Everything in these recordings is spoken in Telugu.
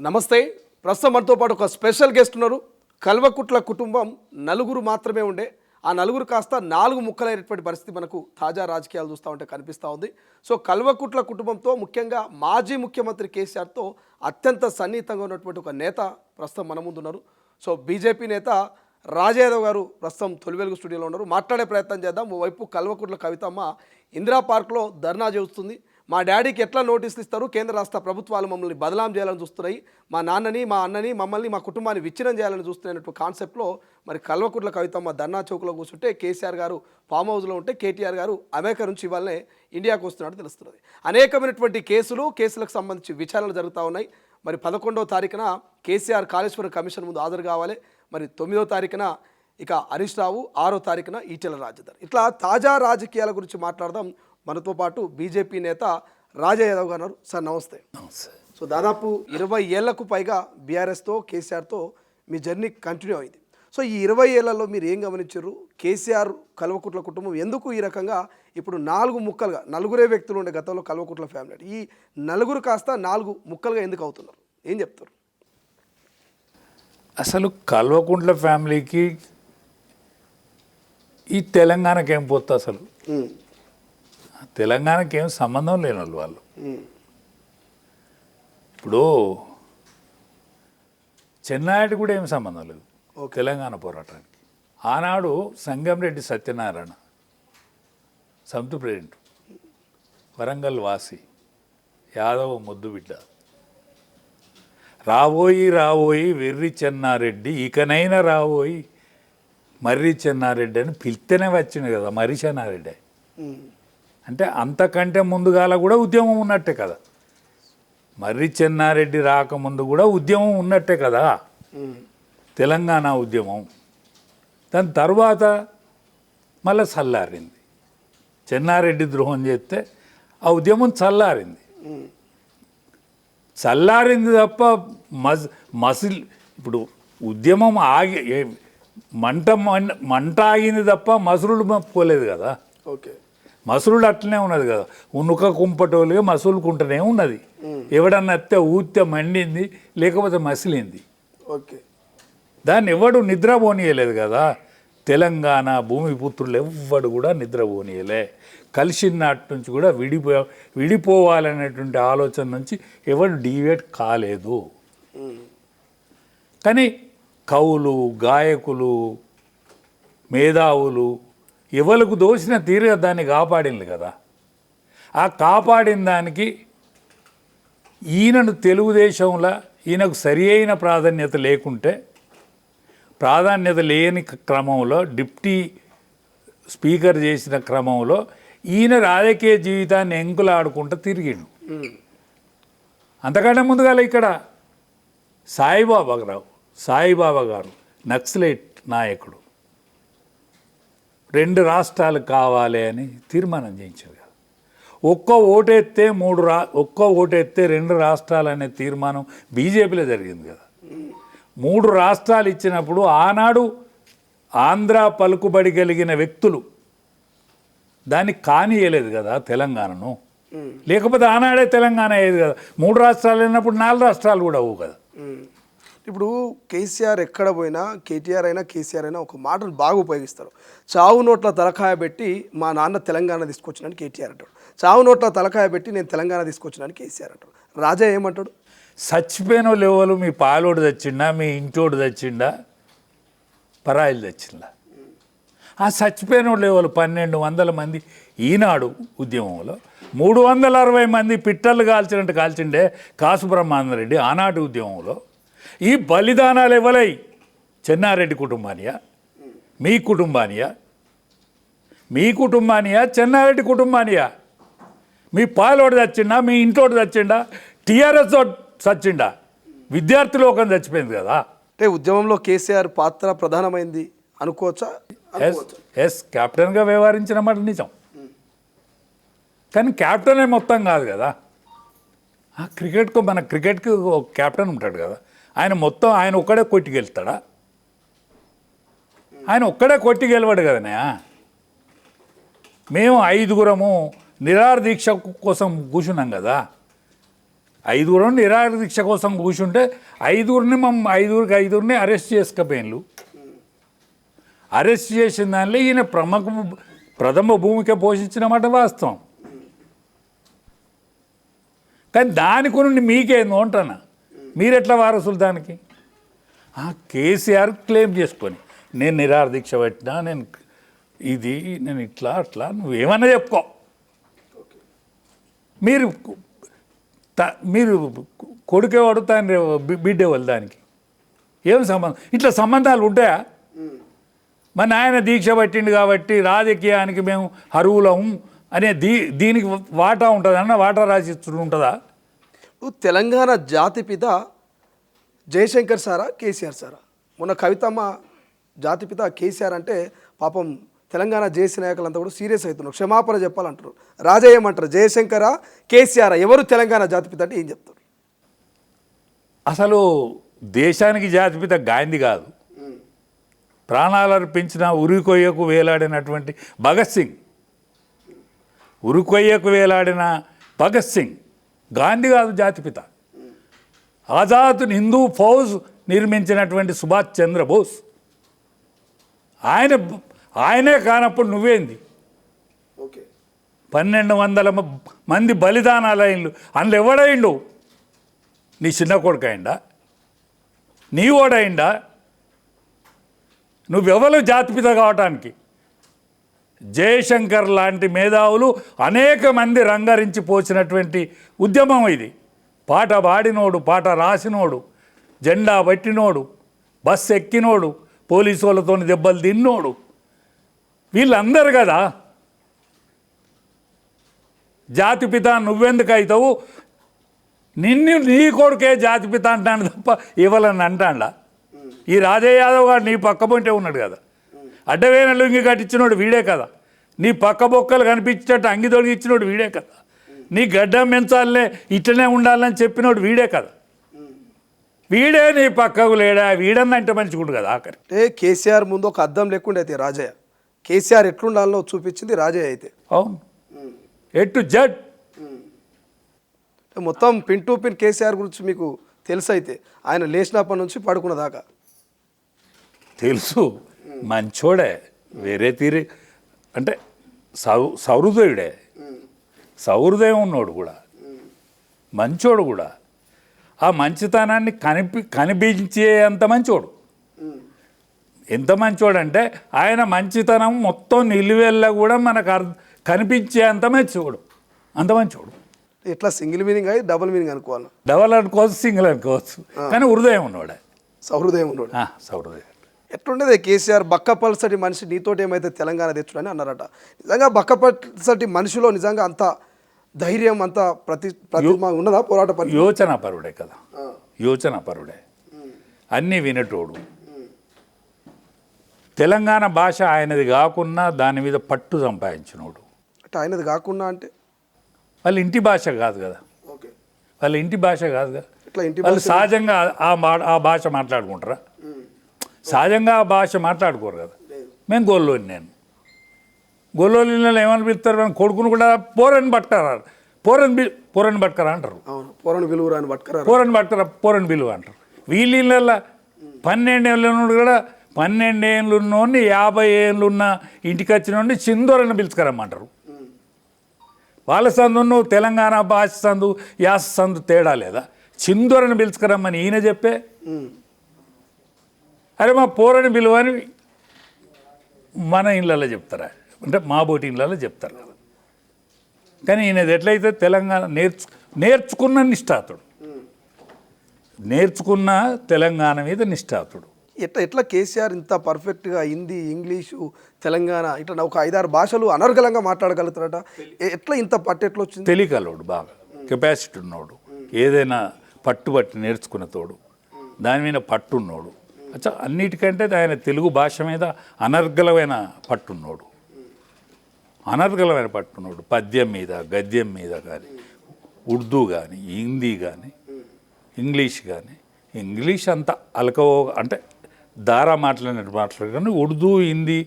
నమస్తే. ప్రస్తుతం మనతో పాటు ఒక స్పెషల్ గెస్ట్ ఉన్నారు. కల్వకుట్ల కుటుంబం నలుగురు మాత్రమే ఉండే ఆ నలుగురు కాస్త 4 ముక్కలైనటువంటి పరిస్థితి మనకు తాజా రాజకీయాలు చూస్తూ ఉంటే కనిపిస్తూ ఉంది. సో కల్వకుట్ల కుటుంబంతో ముఖ్యంగా మాజీ ముఖ్యమంత్రి కేసీఆర్తో అత్యంత సన్నిహితంగా ఉన్నటువంటి ఒక నేత ప్రస్తుతం మన ముందు ఉన్నారు. సో బీజేపీ నేత రాజయాదవ్ గారు ప్రస్తుతం తొలి వెలుగు స్టూడియోలో ఉన్నారు. మాట్లాడే ప్రయత్నం చేద్దాం. ఓవైపు కల్వకుట్ల కవితమ్మ ఇందిరా పార్క్లో ధర్నా చేస్తుంది. మా డాడీకి ఎట్లా నోటీసులు ఇస్తారు, కేంద్ర రాష్ట్ర ప్రభుత్వాలు మమ్మల్ని బదలాం చేయాలని చూస్తున్నాయి, మా నాన్నని మా అన్నని మమ్మల్ని మా కుటుంబాన్ని విచ్ఛిన్నం చేయాలని చూస్తున్నటువంటి కాన్సెప్ట్లో మరి కల్వకుట్ల కవితమ్మ ధర్నా చౌక్లో కూర్చుంటే కేసీఆర్ గారు ఫామ్ హౌస్లో ఉంటే కేటీఆర్ గారు అమెరికా నుంచి ఇవాళనే ఇండియాకు వస్తున్నట్టు తెలుస్తున్నది. అనేకమైనటువంటి కేసులకు సంబంధించి విచారణలు జరుగుతూ ఉన్నాయి. మరి 11వ తారీఖున కేసీఆర్ కాళేశ్వరం కమిషన్ ముందు హాజరు కావాలి. మరి 9వ తారీఖున ఇక హరీష్ రావు, 6వ తారీఖున ఈటెల రాజేందర్. ఇట్లా తాజా రాజకీయాల గురించి మాట్లాడదాం. మనతో పాటు బీజేపీ నేత రాజయాదవ్ గారు ఉన్నారు. సార్ నమస్తే. సో దాదాపు 20 ఏళ్లకు పైగా బీఆర్ఎస్తో కేసీఆర్తో మీ జర్నీ కంటిన్యూ అయింది. సో ఈ 20 ఏళ్లలో మీరు ఏం గమనించారు? కేసీఆర్ కల్వకుట్ల కుటుంబం ఎందుకు ఈ రకంగా ఇప్పుడు 4 ముక్కలుగా, నలుగురే వ్యక్తులు ఉండే గతంలో కల్వకుట్ల ఫ్యామిలీ, ఈ నలుగురు కాస్త 4 ముక్కలుగా ఎందుకు అవుతున్నారు? ఏం చెప్తారు? అసలు కల్వకుంట్ల ఫ్యామిలీకి ఈ తెలంగాణకి ఏం పోతుంది? అసలు తెలంగాణకి ఏం సంబంధం లేని వాళ్ళు. ఇప్పుడు చెన్నారెడ్డి కూడా ఏం సంబంధం లేదు తెలంగాణ పోరాటానికి. ఆనాడు సంగంరెడ్డి సత్యనారాయణ సమితి ప్రెసిడెంట్, వరంగల్ వాసి, యాదవ్ ముద్దు బిడ్డ, రాబోయి వెర్రి చెన్నారెడ్డి, ఇకనైనా రాబోయి మర్రి చెన్నారెడ్డి అని పిలిస్తేనే వచ్చింది కదా మర్రి చెన్నారెడ్డి. అంటే అంతకంటే ముందుగాల కూడా ఉద్యమం ఉన్నట్టే కదా. మర్రి చెన్నారెడ్డి రాకముందు కూడా ఉద్యమం ఉన్నట్టే కదా తెలంగాణ ఉద్యమం. దాని తర్వాత మళ్ళీ చల్లారింది. చెన్నారెడ్డి ద్రోహం చేస్తే ఆ ఉద్యమం చల్లారింది తప్ప మసిల్ ఇప్పుడు ఉద్యమం మంట ఆగింది తప్ప మసురులు పోలేదు కదా. ఓకే, మసురులు అట్లనే ఉన్నది కదా. ఉనుక కుంపటోలుగా మసులుకుంటూనే ఉన్నది. ఎవడన్నా అత్తే ఊత్తే మండింది, లేకపోతే మసిలింది. ఓకే, దాన్ని ఎవడు నిద్రపోనీయలేదు కదా. తెలంగాణ భూమిపుత్రులు ఎవ్వడు కూడా నిద్రపోనీయలే. కలిసిన నాటి నుంచి కూడా విడిపోవాలనేటువంటి ఆలోచన నుంచి ఎవడు డీవేట్ కాలేదు. కానీ కవులు, గాయకులు, మేధావులు ఎవరికి దోచిన తీరుగా దాన్ని కాపాడింది కదా. ఆ కాపాడిన దానికి ఈయనను తెలుగుదేశంలో ఈయనకు సరి అయిన ప్రాధాన్యత లేకుంటే, ప్రాధాన్యత లేని క్రమంలో డిప్టీ స్పీకర్ చేసిన క్రమంలో ఈయన రాజకీయ జీవితాన్ని ఎంకులాడుకుంటూ తిరిగిండు. అంతకంటే ముందుగా ఇక్కడ సాయిబాబా గారు నక్సలైట్ నాయకుడు 2 రాష్ట్రాలు కావాలి అని తీర్మానం చేయించారు కదా. ఒక్క ఓటెత్తే 2 రాష్ట్రాలు అనే తీర్మానం బీజేపీలో జరిగింది కదా. 3 రాష్ట్రాలు ఇచ్చినప్పుడు ఆనాడు ఆంధ్ర పలుకుబడి కలిగిన వ్యక్తులు దాన్ని కానియలేదు కదా తెలంగాణను. లేకపోతే ఆనాడే తెలంగాణ అయ్యేది కదా. 3 రాష్ట్రాలు అయినప్పుడు 4 రాష్ట్రాలు కూడా అవ్వు కదా. ఇప్పుడు కేసీఆర్ ఎక్కడ పోయినా, కేటీఆర్ అయినా కేసీఆర్ అయినా ఒక మాటను బాగా ఉపయోగిస్తారు. చావు నోట్ల తలకాయ పెట్టి మా నాన్న తెలంగాణ తీసుకొచ్చినని కేటీఆర్ అంటాడు. చావు నోట్ల తలకాయ పెట్టి నేను తెలంగాణ తీసుకొచ్చినని కేసీఆర్ అంటాడు. రాజా ఏమంటాడు? చచ్చిపోయిన లెవెలు మీ పాలోడు తెచ్చిండా, మీ ఇంటోడు తెచ్చిండా, పరాయిలు తెచ్చిందా? ఆ చచ్చిపోయిన లెవెలు 1200 మంది ఈనాడు ఉద్యమంలో, 360 మంది పిట్టలు కాల్చినట్టు కాల్చిండే కాసు బ్రహ్మానందరెడ్డి ఆనాటి ఉద్యమంలో. ఈ బలిదానాలు ఎవరై? చెన్నారెడ్డి కుటుంబానియా, మీ కుటుంబానియా, చెన్నారెడ్డి కుటుంబానియా? మీ పాలోడు చచ్చిండా, మీ ఇంటోడు చచ్చిండా, టీఆర్ఎస్ చచ్చిండా? విద్యార్థి లోకం చచ్చిపోయింది కదా. అంటే ఉద్యమంలో కేసీఆర్ పాత్ర ప్రధానమైంది అనుకోవచ్చా? ఎస్, కెప్టెన్గా వ్యవహరించిన మాట నిజం. కానీ కెప్టెనే మొత్తం కాదు కదా. మన క్రికెట్కి ఒక కెప్టెన్ ఉంటాడు కదా. ఆయన ఒక్కడే కొట్టి గెలుస్తాడా? ఆయన ఒక్కడే కొట్టి గెలవాడు కదనే. మేము 5గురము నిరాహార దీక్ష కోసం కూర్చున్నాం కదా. 5 నిరాహార దీక్ష కోసం కూర్చుంటే ఐదుగురిని అరెస్ట్ చేసుకపోయిన్లు. అరెస్ట్ చేసిన దానిలో ఈయన ప్రథమ భూమిక పోషించిన మాట వాస్తవం. కానీ దాని గురించి మీకేందో అంటానా, మీరెట్లా వారసులు దానికి? కేసీఆర్ క్లెయిమ్ చేసుకొని నేను నిరాహార దీక్ష పెట్టినా, నేను ఇట్లా అట్లా నువ్వేమన్నా చెప్పుకో. మీరు కొడుకేవాడు తాను బిడ్డేవాళ్ళు దానికి ఏం సంబంధం? ఇట్లా సంబంధాలు ఉంటాయా? మన ఆయన దీక్ష పట్టిండు కాబట్టి రాజకీయానికి మేము అర్హులము అనే దీనికి వాటా ఉంటుంది అన్న, వాటా రాసి ఉంటుందా? తెలంగాణ జాతిపిత జయశంకర్ సారా కేసీఆర్ సారా? మొన్న కవితమ్మ జాతిపిత కేసీఆర్ అంటే పాపం తెలంగాణ జేసీ నాయకులంతా కూడా సీరియస్ అవుతున్నారు, క్షమాపణ చెప్పాలంటారు. రాజా ఏమంటారు, జయశంకరా కేసీఆర్ ఎవరు తెలంగాణ జాతిపిత అంటే ఏం చెప్తారు? అసలు దేశానికి జాతిపిత గాంధీ కాదు, ప్రాణాలు అర్పించిన ఉరికొయ్యకు వేలాడినటువంటి భగత్ సింగ్. ఉరికొయ్యకు వేలాడిన భగత్ సింగ్ గాంధీ కాదు జాతిపిత. ఆజాద్ హిందూ ఫౌజ్ నిర్మించినటువంటి సుభాష్ చంద్రబోస్ ఆయనే కానప్పుడు నువ్వేంది? 1200 మంది బలిదానాలైండు, అందులో ఎవడైండు? నీ చిన్న కొడుకు అయిందా? నీ ఓడైందా? నువ్వెవరు జాతిపిత కావటానికి? జయశంకర్ లాంటి మేధావులు అనేక మంది రంగరించి పోసినటువంటి ఉద్యమం ఇది. పాట పాడినోడు, పాట రాసినోడు, జెండా పట్టినోడు, బస్సు ఎక్కినోడు, పోలీసు వాళ్ళతో దెబ్బలు తిన్నోడు, వీళ్ళందరూ కదా జాతిపిత. నువ్వెందుకు అవుతావు? నీ కొడుకే జాతిపిత అంటాను తప్ప ఇవ్వాలని అంటాడా? ఈ రాజయ్య యాదవ్ గారు నీ పక్క పొంటే ఉన్నాడు కదా, అడ్డవేన లుంగి కట్టించినోడు వీడే కదా, నీ పక్క బొక్కలు కనిపించేటట్టు అంగి తొలగిచ్చినోడు వీడే కదా, నీ గడ్డం పెంచాలనే ఇట్లనే ఉండాలని చెప్పినోడు వీడే కదా. వీడే నీ పక్కకు లేడా? వీడన్నంటే మంచిగుండు కదా ఆఖరి. కేసీఆర్ ముందు ఒక అద్దం లేకుండా అయితే రాజయ్య, కేసీఆర్ ఎట్లుండాలో చూపించింది రాజయ్య అయితే. అవును, ఎటు జడ్ మొత్తం పిన్ టు పిన్ కేసీఆర్ గురించి మీకు తెలుసు అయితే, ఆయన లేచినప్పటి నుంచి పడుకున్న దాకా తెలుసు. మంచోడే, వేరే తీరి అంటే సౌహృదయుడే, సౌహృదయం ఉన్నోడు కూడా, మంచోడు కూడా. ఆ మంచితనాన్ని కనిపించే అంత మంచోడు. ఎంత మంచోడు అంటే ఆయన మంచితనం మొత్తం నిలువెల్లా కూడా మనకు కనిపించే అంత మంచోడు, అంత మంచోడు. ఇట్లా సింగిల్ మీనింగ్ అయ్యి డబుల్ మీనింగ్ అనుకోవాలి. డబల్ అనుకోవచ్చు, సింగిల్ అనుకోవచ్చు, కానీ హృదయం ఉన్నవాడే, సహృదయం ఉన్నాడు. సహృదయం. ఎట్లుండేది కేసీఆర్ బక్కపల్సటి మనిషి నీతోటి ఏమైతే తెలంగాణ తెచ్చుడని అన్నారట. నిజంగా బక్కపల్సటి మనిషిలో నిజంగా అంత ధైర్యం, అంత ప్రతిమ ఉన్నదా? పోరాట పని, యోచన పరుడే కదా, యోచన పరుడే, అన్నీ వినేటోడు. తెలంగాణ భాష ఆయనది కాకున్నా దాని మీద పట్టు సంపాదించినోడు. అంటే ఆయనది కాకుండా అంటే వాళ్ళ ఇంటి భాష కాదు కదా, వాళ్ళ ఇంటి భాష కాదు కదా, వాళ్ళు సహజంగా ఆ భాష మాట్లాడుకుంటారా? సహజంగా ఆ భాష మాట్లాడుకోరు కదా. మేము గొల్లోని, నేను గొల్లోని ఏమని పిలుస్తారు? మేము కొడుకును కూడా పోరని పట్టుకరా, పోరని పట్టుకరా అంటారు, పోరని విలువ అని పట్టుకరా, పోరని పట్టుకరా, పోరని విలువ అంటారు. వీళ్ళ 12 ఏళ్ళు ఉన్నాడు కూడా, 12 ఏళ్ళు ఉన్నోడిని 50 ఏళ్ళు ఉన్న ఇంటికి వచ్చినోడిని చిందోరని పిలుచుకరమ్మంటారు. వాళ్ళ సందును తెలంగాణ భాష సందు, యాస సందు తేడా లేదా? చిందోరని పిలుచుకరమ్మని ఈయన చెప్పే, అరే మా పోరని పిలువని మన ఇళ్ళల్లో చెప్తారా? అంటే మా బోటి ఇళ్ళల్లో చెప్తారు కదా. కానీ ఈయనది ఎట్లయితే తెలంగాణ నేర్చుకున్న నిష్ఠాతుడు, నేర్చుకున్న తెలంగాణ మీద నిష్ఠాతుడు. ఎట్లా కేసీఆర్ ఇంత పర్ఫెక్ట్గా హిందీ, ఇంగ్లీషు, తెలంగాణ ఇట్లా ఒక 5-6 భాషలు అనర్గళంగా మాట్లాడగలుగుతారట. ఎట్లా ఇంత పట్టు ఎట్లా వచ్చింది? తెలియకలోడు, బాగా కెపాసిటీ ఉన్నోడు, ఏదైనా పట్టుబట్టి నేర్చుకున్న తోడు, దాని మీద పట్టున్నోడు. అచ్చా, అన్నిటికంటే ఆయన తెలుగు భాష మీద అనర్గళమైన పట్టున్నోడు, అనర్గళమైన పట్టున్నోడు. పద్యం మీద, గద్యం మీద కానీ, ఉర్దూ కానీ, హిందీ కానీ, ఇంగ్లీష్ కానీ. ఇంగ్లీష్ అంత అలకవో అంటే దారా మాట్లాడినట్టు మాట్లాడు, కానీ ఉర్దూ, హిందీ,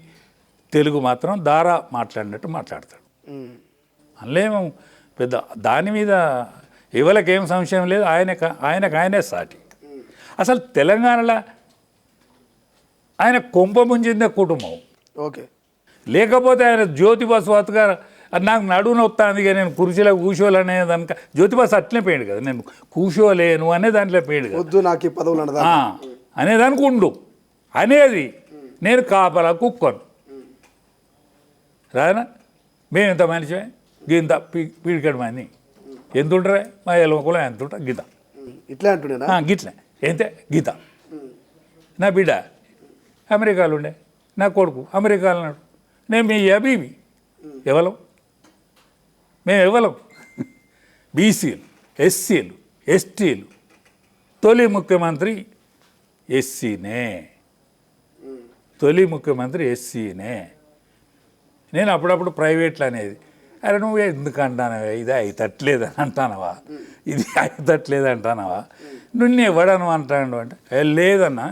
తెలుగు మాత్రం దారా మాట్లాడినట్టు మాట్లాడతాడు. అందులో పెద్ద దాని మీద ఎవరికేం సంశయం లేదు, ఆయనకు ఆయనే సాటి. అసలు తెలంగాణలో ఆయన కొంప ముంచిందే కుటుంబం. ఓకే. లేకపోతే ఆయన జ్యోతిబాసు గారు నాకు నడువున వస్తుంది ఇక నేను కుర్చీలో కూర్చోలేనే దానిక జ్యోతిబాసు అట్లే పోయాడు కదా, నేను కూర్చోలేను అనే దాంట్లో పోయాడు కదా, వద్దు నాకు ఈ పదవులు అన్నదా అనేదానికి ఉండు అనేది. నేను కాపలా కుక్కను రానా, మేము ఇంత మనిషి గింత పీడికడు మంది ఎంత ఉంటారే మా ఎలవకులం ఎంత ఉంటా గీత ఇట్లా అంటున్నా గిట్లే ఎంతే గీత. నా బిడ్డ అమెరికాలో ఉండే, నా కొడుకు అమెరికాలో ఉన్నాడు, నేను మీ అబీబీ ఎవలం, మేము ఎవలం బీసీలు, ఎస్సీలు, ఎస్టీలు. తొలి ముఖ్యమంత్రి ఎస్సీనే, తొలి ముఖ్యమంత్రి ఎస్సీనే. నేను అప్పుడప్పుడు ప్రైవేట్లు అనేది, అరే నువ్వు ఎందుకు అంటానవా, ఇది అయితట్లేదని అంటానవా, ఇది అయితట్లేదు అంటానవా, నువ్వు ఎవడను అంటాడు అంటే లేదన్నా,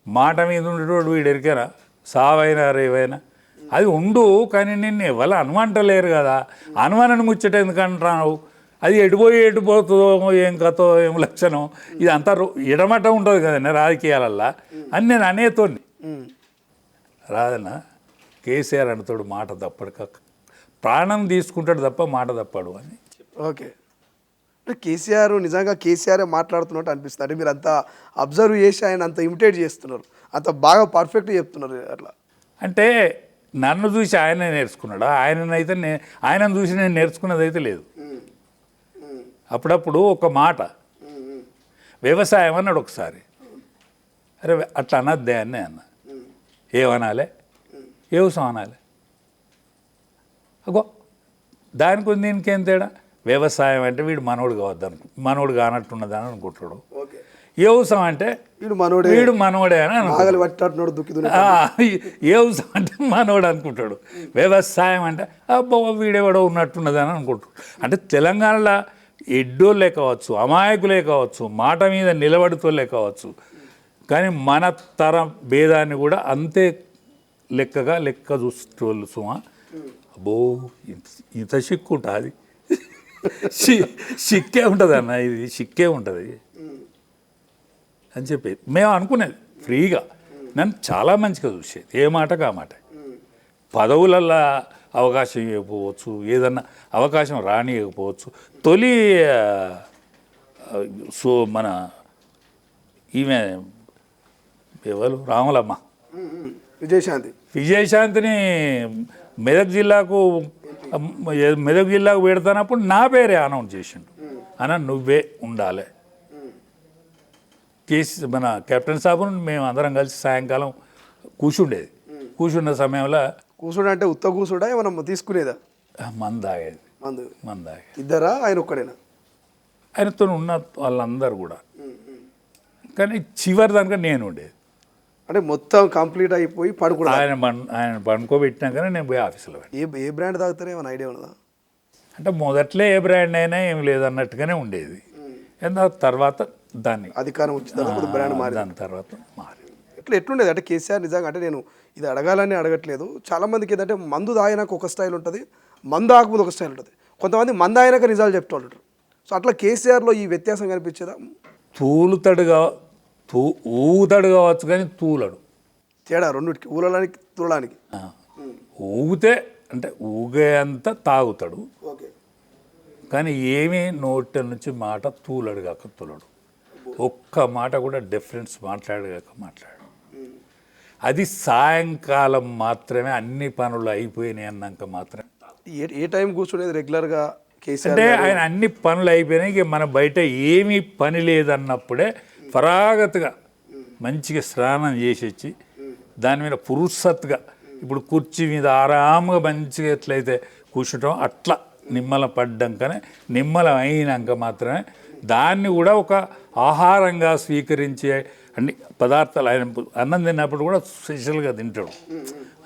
మాట మీద ఉండేటోడు వీడు ఎరికారా, సావైనా రేవైనా అది ఉండు, కానీ నిన్ను ఎవరు అనుమంటలేరు కదా, అనుమానాన్ని ముచ్చట ఎందుకంటున్నావు, అది ఎటుపోతుందో ఏం కథో ఏం లక్షణం, ఇది అంతా ఎడమట ఉంటుంది కదండి రాజకీయాలల్లా అని నేను అనేతోని. రాదన్నా కేసీఆర్ అంటాడు మాట తప్పడు, ప్రాణం తీసుకుంటాడు తప్ప మాట తప్పడు అని. ఓకే. అంటే కేసీఆర్ నిజంగా కేసీఆర్ మాట్లాడుతున్నట్టు అనిపిస్తుంది. అంటే మీరు అంత అబ్జర్వ్ చేసి ఆయన అంత ఇమిటేట్ చేస్తున్నారు, అంత బాగా పర్ఫెక్ట్గా చెప్తున్నారు అట్లా. అంటే నన్ను చూసి ఆయనే నేర్చుకున్నాడు, ఆయనను చూసి నేను నేర్చుకున్నది అయితే లేదు. అప్పుడప్పుడు ఒక మాట వ్యవసాయం అన్నాడు ఒకసారి, అరే అట్లా అనద్దే అన్నే అన్న, ఏమనాలి వ్యవసాయం అనాలి, అగో దానికి ఉంది దీనికేం తేడా, వ్యవసాయం అంటే వీడు మనోడు కావద్దు మనోడు కానట్టున్నదని అనుకుంటాడు, వ్యవసాయం అంటే వీడు మనోడే అని అనుకుంటాడు, వ్యవసాయం అంటే మనోడు అనుకుంటాడు, వ్యవసాయం అంటే అబ్బో వీడెవడో ఉన్నట్టున్నదని అనుకుంటాడు. అంటే తెలంగాణలో ఎడ్డోళ్ళే కావచ్చు, అమాయకులే కావచ్చు, మాట మీద నిలబడుతోళ్ళే కావచ్చు, కానీ మన తరం భేదాన్ని కూడా అంతే లెక్క చూసేటోళ్ళు సుమా. అబ్బో ఇంత సిక్కు ఉంటుంది, సిక్కే ఉంటుంది అన్న, ఇది సిక్కే ఉంటుంది అని చెప్పి మేము అనుకునేది ఫ్రీగా. నన్ను చాలా మంచిగా చూసేది, ఏ మాటకు ఆ మాట. పదవులల్లో అవకాశం ఇవ్వకపోవచ్చు, ఏదన్నా అవకాశం రానియకపోవచ్చు. తొలి మన ఈమె ఎవరు రాములమ్మ విజయశాంతిని మెదక్ జిల్లాకు పెడతానప్పుడు నా పేరే అనౌన్స్ చేసిండు, అన్న నువ్వే ఉండాలి. మన కెప్టెన్ సాబు మేము అందరం కలిసి సాయంకాలం కూర్చుండేది, కూర్చున్న సమయంలో అంటే ఉత్త కూర్చుడా ఏమన్నా తీసుకునేదా, మందు తాగేది, ఇద్దరా ఆయన ఒక్కడేనా, ఆయనతో ఉన్న వాళ్ళందరూ కూడా. కానీ చివరి దానిక నేను ఉండేది, అంటే మొత్తం కంప్లీట్ అయిపోయి పడుకో ఆయన పడుకోబెట్టినాకనే నేను పోయి ఆఫీసులో ఏ బ్రాండ్ తాగుతారో ఏమైనా ఐడియా ఉన్నదా? అంటే మొదట్లో ఏ బ్రాండ్ అయినా ఏం లేదన్నట్టుగానే ఉండేది, తర్వాత దాన్ని అధికారం వచ్చింది బ్రాండ్ మారి, దాని తర్వాత మారి. ఎట్లుండేది అంటే కేసీఆర్ నిజంగా, అంటే నేను ఇది అడగాలని అడగట్లేదు, చాలామందికి ఏంటంటే మందు తాగినాక ఒక స్టైల్ ఉంటుంది, మందు ఆగకపోతే ఒక స్టైల్ ఉంటుంది, కొంతమంది మందు అయినాక నిజాలు చెప్తూ ఉంటారు. సో అట్లా కేసీఆర్లో ఈ వ్యత్యాసం కనిపించేదా? ఊగుతాడు కావచ్చు కానీ తూలడు, తేడా రెండుకి, ఊలడానికి తూలడానికి. ఊగితే అంటే ఊగే అంత తాగుతాడు, కానీ ఏమీ నోటి నుంచి మాట తూలడు కాక తూలడు, ఒక్క మాట కూడా డిఫరెన్స్ మాట్లాడగాక మాట్లాడు. అది సాయంకాలం మాత్రమే అన్ని పనులు అయిపోయినాయి అన్నాక మాత్రమే. ఏ టైం కూర్చునేది రెగ్యులర్గా కేసీఆర్ అంటే ఆయన అన్ని పనులు అయిపోయినాయి, ఇక మన బయట ఏమీ పని లేదన్నప్పుడే ఫరాగతిగా మంచిగా స్నానం చేసి వచ్చి దాని మీద పురుషత్తుగా, ఇప్పుడు కుర్చీ మీద ఆరాముగా మంచిగా ఎట్లయితే కూర్చుంటాం అట్లా నిమ్మలం పడ్డాకనే, నిమ్మలం అయినాక మాత్రమే దాన్ని కూడా ఒక ఆహారంగా స్వీకరించే అన్ని పదార్థాలు. ఆయన అన్నం తిన్నప్పుడు కూడా స్పెషల్గా తింటాడు,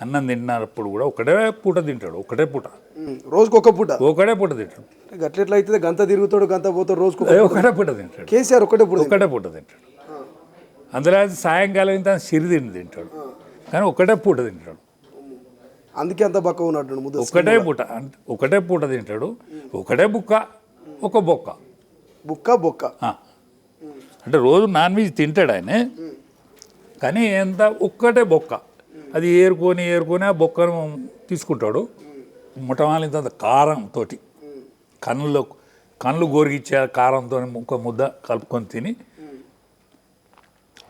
అన్నం తిన్నప్పుడు కూడా ఒకటే పూట తింటాడు, ఒకటే పూట, రోజుకు ఒకటే పూట తింటాడు. గట్లెట్లా అయితే గంత తిరుగుతాడు గంత పోతాడు, రోజుకు ఒకటే పూట తింటాడు. కేసీఆర్ ఒకటే పూట తింటాడు. అందులో సాయంకాలం ఇంత సిరిదిండి తింటాడు, కానీ ఒకటే పూట తింటాడు. అందుకే అంత బక్క ఉన్నాడు. ఒకటే పూట తింటాడు, ఒకటే బుక్క, ఒక బొక్క. బొక్క ఆ. అంటే రోజు నాన్ వెజ్ తింటాడు ఆయన, కానీ ఎంత ఒక్కటే బొక్క, అది ఏరుకొని ఆ బొక్కను తీసుకుంటాడు. ముఠమాలింత కారంతో కళ్ళు గోరిగిచ్చే కారంతో ముద్ద కలుపుకొని తిని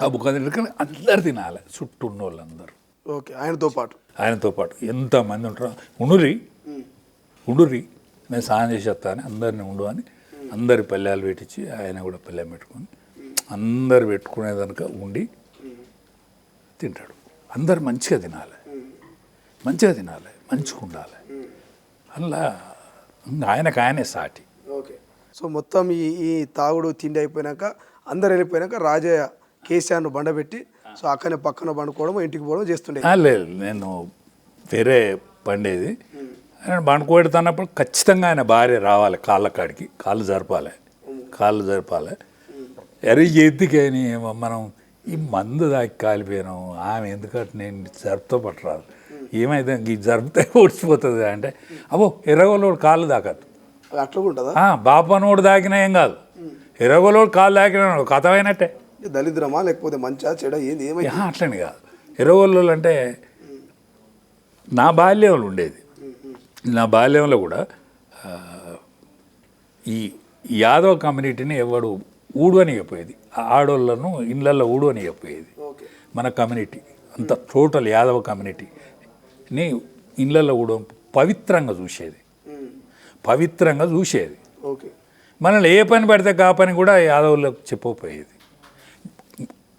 ఆ బుక్క తింటే అందరు తినాలి, చుట్టూ ఉన్న వాళ్ళందరూ. ఓకే, ఆయనతో పాటు ఎంతమంది ఉంటారు. ఉండురి నేను స్నానం చేసేస్తా అని అందరిని ఉండు అని అందరి పల్లెలు పెట్టించి ఆయన కూడా పల్లెం పెట్టుకొని అందరు పెట్టుకునేదనుక ఉండి తింటాడు. అందరు మంచిగా తినాలి, మంచిగా ఉండాలి. అలా ఆయనకు ఆయనే సాటి. ఓకే, సో మొత్తం ఈ తాగుడు తిండి అయిపోయినాక అందరు వెళ్ళిపోయినాక రాజయ్య కేసీఆర్ను బండబెట్టి సో అక్కనే పక్కన పండుకోవడం ఇంటికి పోవడం చేస్తుండే. లేదు, నేను వేరే పండేది. ఆయన బండుకోబెడుతున్నప్పుడు ఖచ్చితంగా ఆయన భార్య రావాలి, కాళ్ళు జరపాలి. ఎరీ ఎందుకని మనం ఈ మందు దాకి కాలిపోయినాం, ఆమె ఎందుకంటే నేను జరుపుతో పట్టరాదు, ఏమైతే ఈ జరుపుతే ఓడిచిపోతుంది అంటే అబ్బో ఎర్రగోలోడు కాళ్ళు దాకద్దు. అట్లా ఉంటుందా? బాపనోడు దాకినా ఏం కాదు, ఎర్రగోలోడు కాళ్ళు దాకినా కథమైనట్టే. దళిద్రమా లేకపోతే మంచా చెడ ఏంది ఏమైనా? అట్లని కాదు, ఎర్రగోళ్ళు అంటే నా బాల్యంలో ఉండేది. నా బాల్యంలో కూడా ఈ యాదవ కమ్యూనిటీని ఎవడు ఊడు చెప్పేది, ఆడోళ్ళను ఇళ్ళల్లో ఊడు చెప్పేది. మన కమ్యూనిటీ అంత టోటల్ యాదవ కమ్యూనిటీని ఇళ్ళల్లో ఊడు పవిత్రంగా చూసేది. మనల్ని ఏ పని పడితే కా పని కూడా యాదవులకు చెప్పకపోయేది.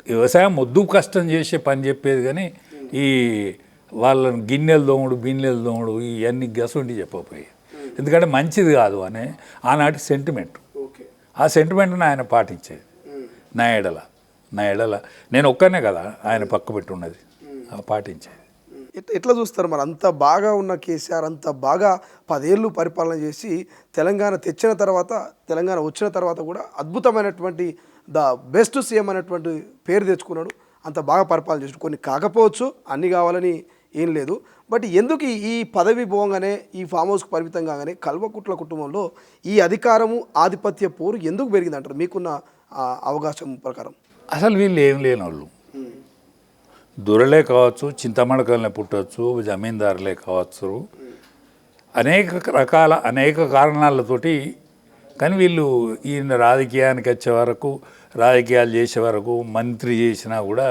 వ్యవసాయం మొద్దు కష్టం చేసే పని చెప్పేది, కానీ ఈ వాళ్ళని గిన్నెలు దోముడు ఇవన్నీ గసండి చెప్పకపోయేది. ఎందుకంటే మంచిది కాదు అనే ఆనాటి సెంటిమెంట్. ఆ సెంటిమెంట్ని ఆయన పాటించేది. నా ఎడల నేను ఒక్కనే కదా ఆయన పక్క పెట్టి ఉన్నది, పాటించేది. ఎట్లా చూస్తారు మరి? అంత బాగా ఉన్న కేసీఆర్ అంత బాగా 10 ఏళ్ళు పరిపాలన చేసి తెలంగాణ వచ్చిన తర్వాత కూడా అద్భుతమైనటువంటి ద బెస్ట్ సీఎం అనేటువంటి పేరు తెచ్చుకున్నాడు. అంత బాగా పరిపాలన చేసి కొన్ని కాకపోవచ్చు, అన్నీ కావాలని ఏం లేదు. బట్ ఎందుకు ఈ పదవి పోగానే ఈ ఫామ్ హౌస్కి పరిమితం కాగానే కల్వకుట్ల కుటుంబంలో ఈ అధికారము ఆధిపత్య పోరు ఎందుకు పెరిగింది అంటారు మీకున్న అవకాశం ప్రకారం? అసలు వీళ్ళు ఏం లేని వాళ్ళు, దొరలే కావచ్చు, చింతమడకలనే పుట్టవచ్చు, జమీందారులే కావచ్చు, అనేక కారణాలతోటి. కానీ వీళ్ళు ఈయన రాజకీయానికి వచ్చే వరకు, రాజకీయాలు చేసే వరకు, మంత్రి చేసినా కూడా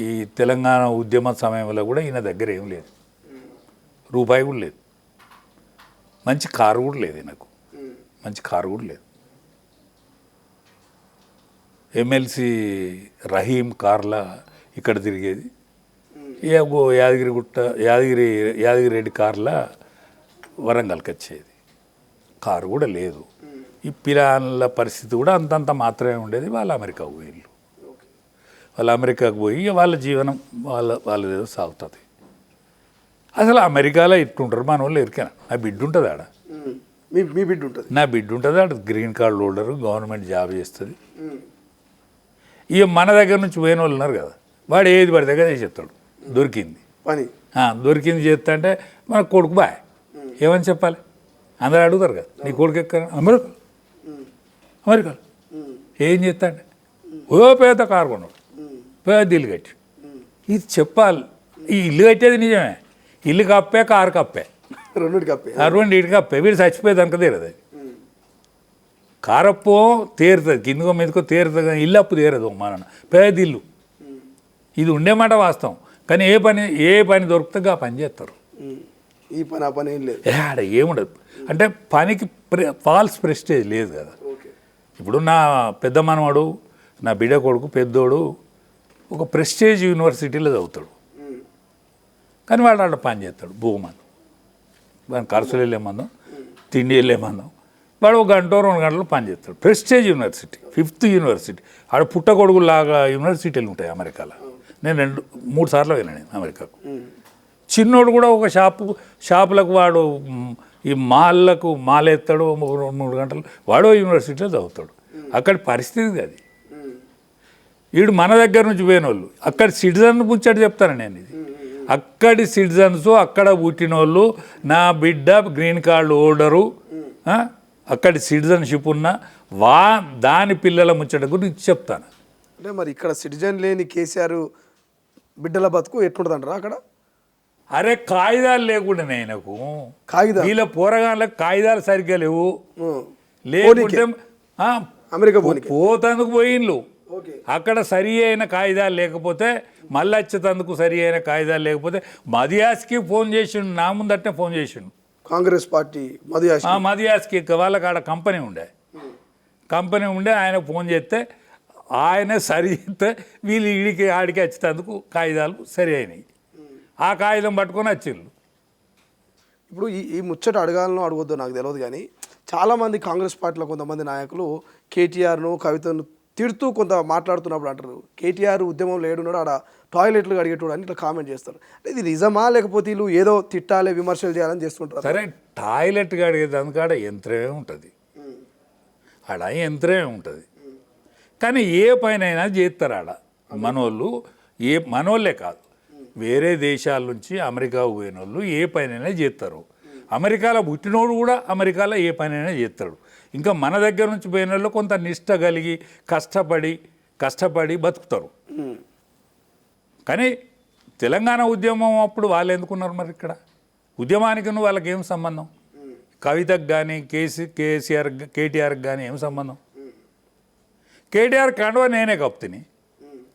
ఈ తెలంగాణ ఉద్యమ సమయంలో కూడా ఈయన దగ్గర ఏం లేదు, రూపాయి కూడా లేదు, మంచి కారు కూడా లేదు ఈయనకు, ఎమ్మెల్సీ రహీం కార్లా ఇక్కడ తిరిగేది, యాదగిరెడ్డి కార్లా వరంగల్కి వచ్చేది, కారు కూడా లేదు. ఈ పిల్లల పరిస్థితి కూడా అంతంత మాత్రమే ఉండేది. వాళ్ళు అమెరికాకు పోయి వాళ్ళ జీవనం వాళ్ళదేదో సాగుతుంది. అసలు అమెరికాలో ఇట్టుంటారు మన వాళ్ళు ఎరికైనా. నా బిడ్డ ఉంటుంది ఆడ, నా బిడ్డ ఉంటుంది ఆడ, green card holder, government job చేస్తుంది. ఇక మన దగ్గర నుంచి పోయిన వాళ్ళు ఉన్నారు కదా, వాడు ఏది పడితే కదా చెప్తాడు, దొరికింది చేస్తా అంటే మన కొడుకు బాయ్ ఏమని చెప్పాలి? అందరు అడుగుతారు కదా, నీ కొడుకు ఎక్కడ? అమెరికాలో ఏం చేస్తాండి? ఓ పేద కారు కొన్నాడు, పెద్ద ఇల్లు కట్టి. ఇది చెప్పాలి. ఈ ఇల్లు కట్టేది నిజమే, ఇల్లు కప్పే కారు కప్పే, రెండింటికి కప్పే. వీడు చచ్చిపోయేదానికి తీరదు. అది కారప్పో తీరుతుంది, కిందకో మీదకో తీరుతుంది, కానీ ఇల్లు అప్పు తీరదు. మన పెద్ద ఇల్లు ఇది ఉండేమాట వాస్తవం. కానీ ఏ పని దొరుకుతుందో ఆ పని చేస్తారు. ఈ పని ఆ పని ఏం లేదు, ఆడ ఏముండదు. అంటే పనికి ఫాల్స్ ప్రెస్టేజ్ లేదు కదా. ఇప్పుడు నా పెద్ద మనవాడు, నా బిడ్డ కొడుకు పెద్దోడు ఒక ప్రెస్టేజ్ యూనివర్సిటీలో చదువుతాడు, కానీ వాడు ఆడ పని చేస్తాడు. భూమందం వాడిని ఖర్చులు వెళ్ళేమందం, తిండి వెళ్ళేమందం, వాడు 1 గంట 2 గంటలు పని చేస్తాడు. Prestige university, 5th university. ఆడ పుట్టగొడుగులాగా యూనివర్సిటీలు ఉంటాయి అమెరికాలో. నేను 2-3 సార్లు వెళ్ళాను అమెరికాకు. చిన్నోడు కూడా ఒక షాపులకు వాడు ఈ మాలేస్తాడు, 2-3 గంటలు వాడో యూనివర్సిటీలో చదువుతాడు. అక్కడ పరిస్థితి అది. వీడు మన దగ్గర నుంచి పోయిన వాళ్ళు అక్కడ సిటిజన్ ముచ్చట చెప్తాను నేను. ఇది అక్కడి సిటిజన్స్, అక్కడ పుట్టిన వాళ్ళు, నా బిడ్డ గ్రీన్ కార్డు హోల్డరు, అక్కడి సిటిజన్షిప్ ఉన్న దాని పిల్లల ముచ్చట గురించి చెప్తాను. అంటే మరి ఇక్కడ సిటిజన్ లేని కేసీఆర్ బిడ్డల బతుకు ఎట్లుంటుంది అంటారా అక్కడ? అరే కాగితాలు లేకుండా ఆయనకు కాగితం వీళ్ళ పోరగాళ్ళకి కాగితాలు సరిగ్గా లేవు. ఉం. లేకుంటే అమెరికా పోనీకి. పోతందుకు పోయిండ్లు. ఓకే. అక్కడ సరి అయిన కాగితాలు లేకపోతే మళ్ళీ వచ్చేతందుకు సరి అయిన కాగితాలు లేకపోతే మదియాస్కి ఫోన్ చేసిండు, నా ముందట్నే ఫోన్ చేసిండు. కాంగ్రెస్ పార్టీ మదియాస్ మదియాస్కి వాళ్ళకి ఆడ కంపెనీ ఉండే ఆయన ఫోన్ చేస్తే ఆయన సరి చేస్తే వీళ్ళు ఈడికి ఆడికి వచ్చేందుకు కాగితాలు సరి అయినాయి. ఆ కాగితం పట్టుకొని వచ్చిండ్రు. ఇప్పుడు ఈ ముచ్చట అడగాలనో అడగొద్దో నాకు తెలియదు, కానీ చాలామంది కాంగ్రెస్ పార్టీలో కొంతమంది నాయకులు కేటీఆర్ను కవితను తిడుతూ కొంత మాట్లాడుతున్నప్పుడు అంటారు, కేటీఆర్ ఉద్యమంలో ఏడున్నాడు ఆడ టాయిలెట్లు అడిగేటోడు అని ఇట్లా కామెంట్ చేస్తారు. అంటే ఇది నిజమా లేకపోతే వీళ్ళు ఏదో తిట్టాలి విమర్శలు చేయాలని చేస్తుంటారు? సరే టాయిలెట్ అడిగేదానికి ఆడ యంత్రమే ఉంటుంది, ఆడ యంత్రమే ఉంటుంది. కానీ ఏ పైనైనా చేస్తారు ఆడ మనోళ్ళు. మనోళ్ళే కాదు, వేరే దేశాల నుంచి అమెరికాకు పోయిన వాళ్ళు ఏ పైనైనా చేస్తారు. అమెరికాలో పుట్టినోడు కూడా అమెరికాలో ఏ పనైనా చేస్తాడు. ఇంకా మన దగ్గర నుంచి పోయిన వాళ్ళు కొంత నిష్ట కలిగి కష్టపడి బతుకుతారు. కానీ తెలంగాణ ఉద్యమం అప్పుడు వాళ్ళు ఎందుకున్నారు మరి? ఇక్కడ ఉద్యమానికి వాళ్ళకి ఏం సంబంధం? కవితకు కానీ కేటీఆర్కి కానీ ఏం సంబంధం? కేటీఆర్ కండువా నేనే కప్తిని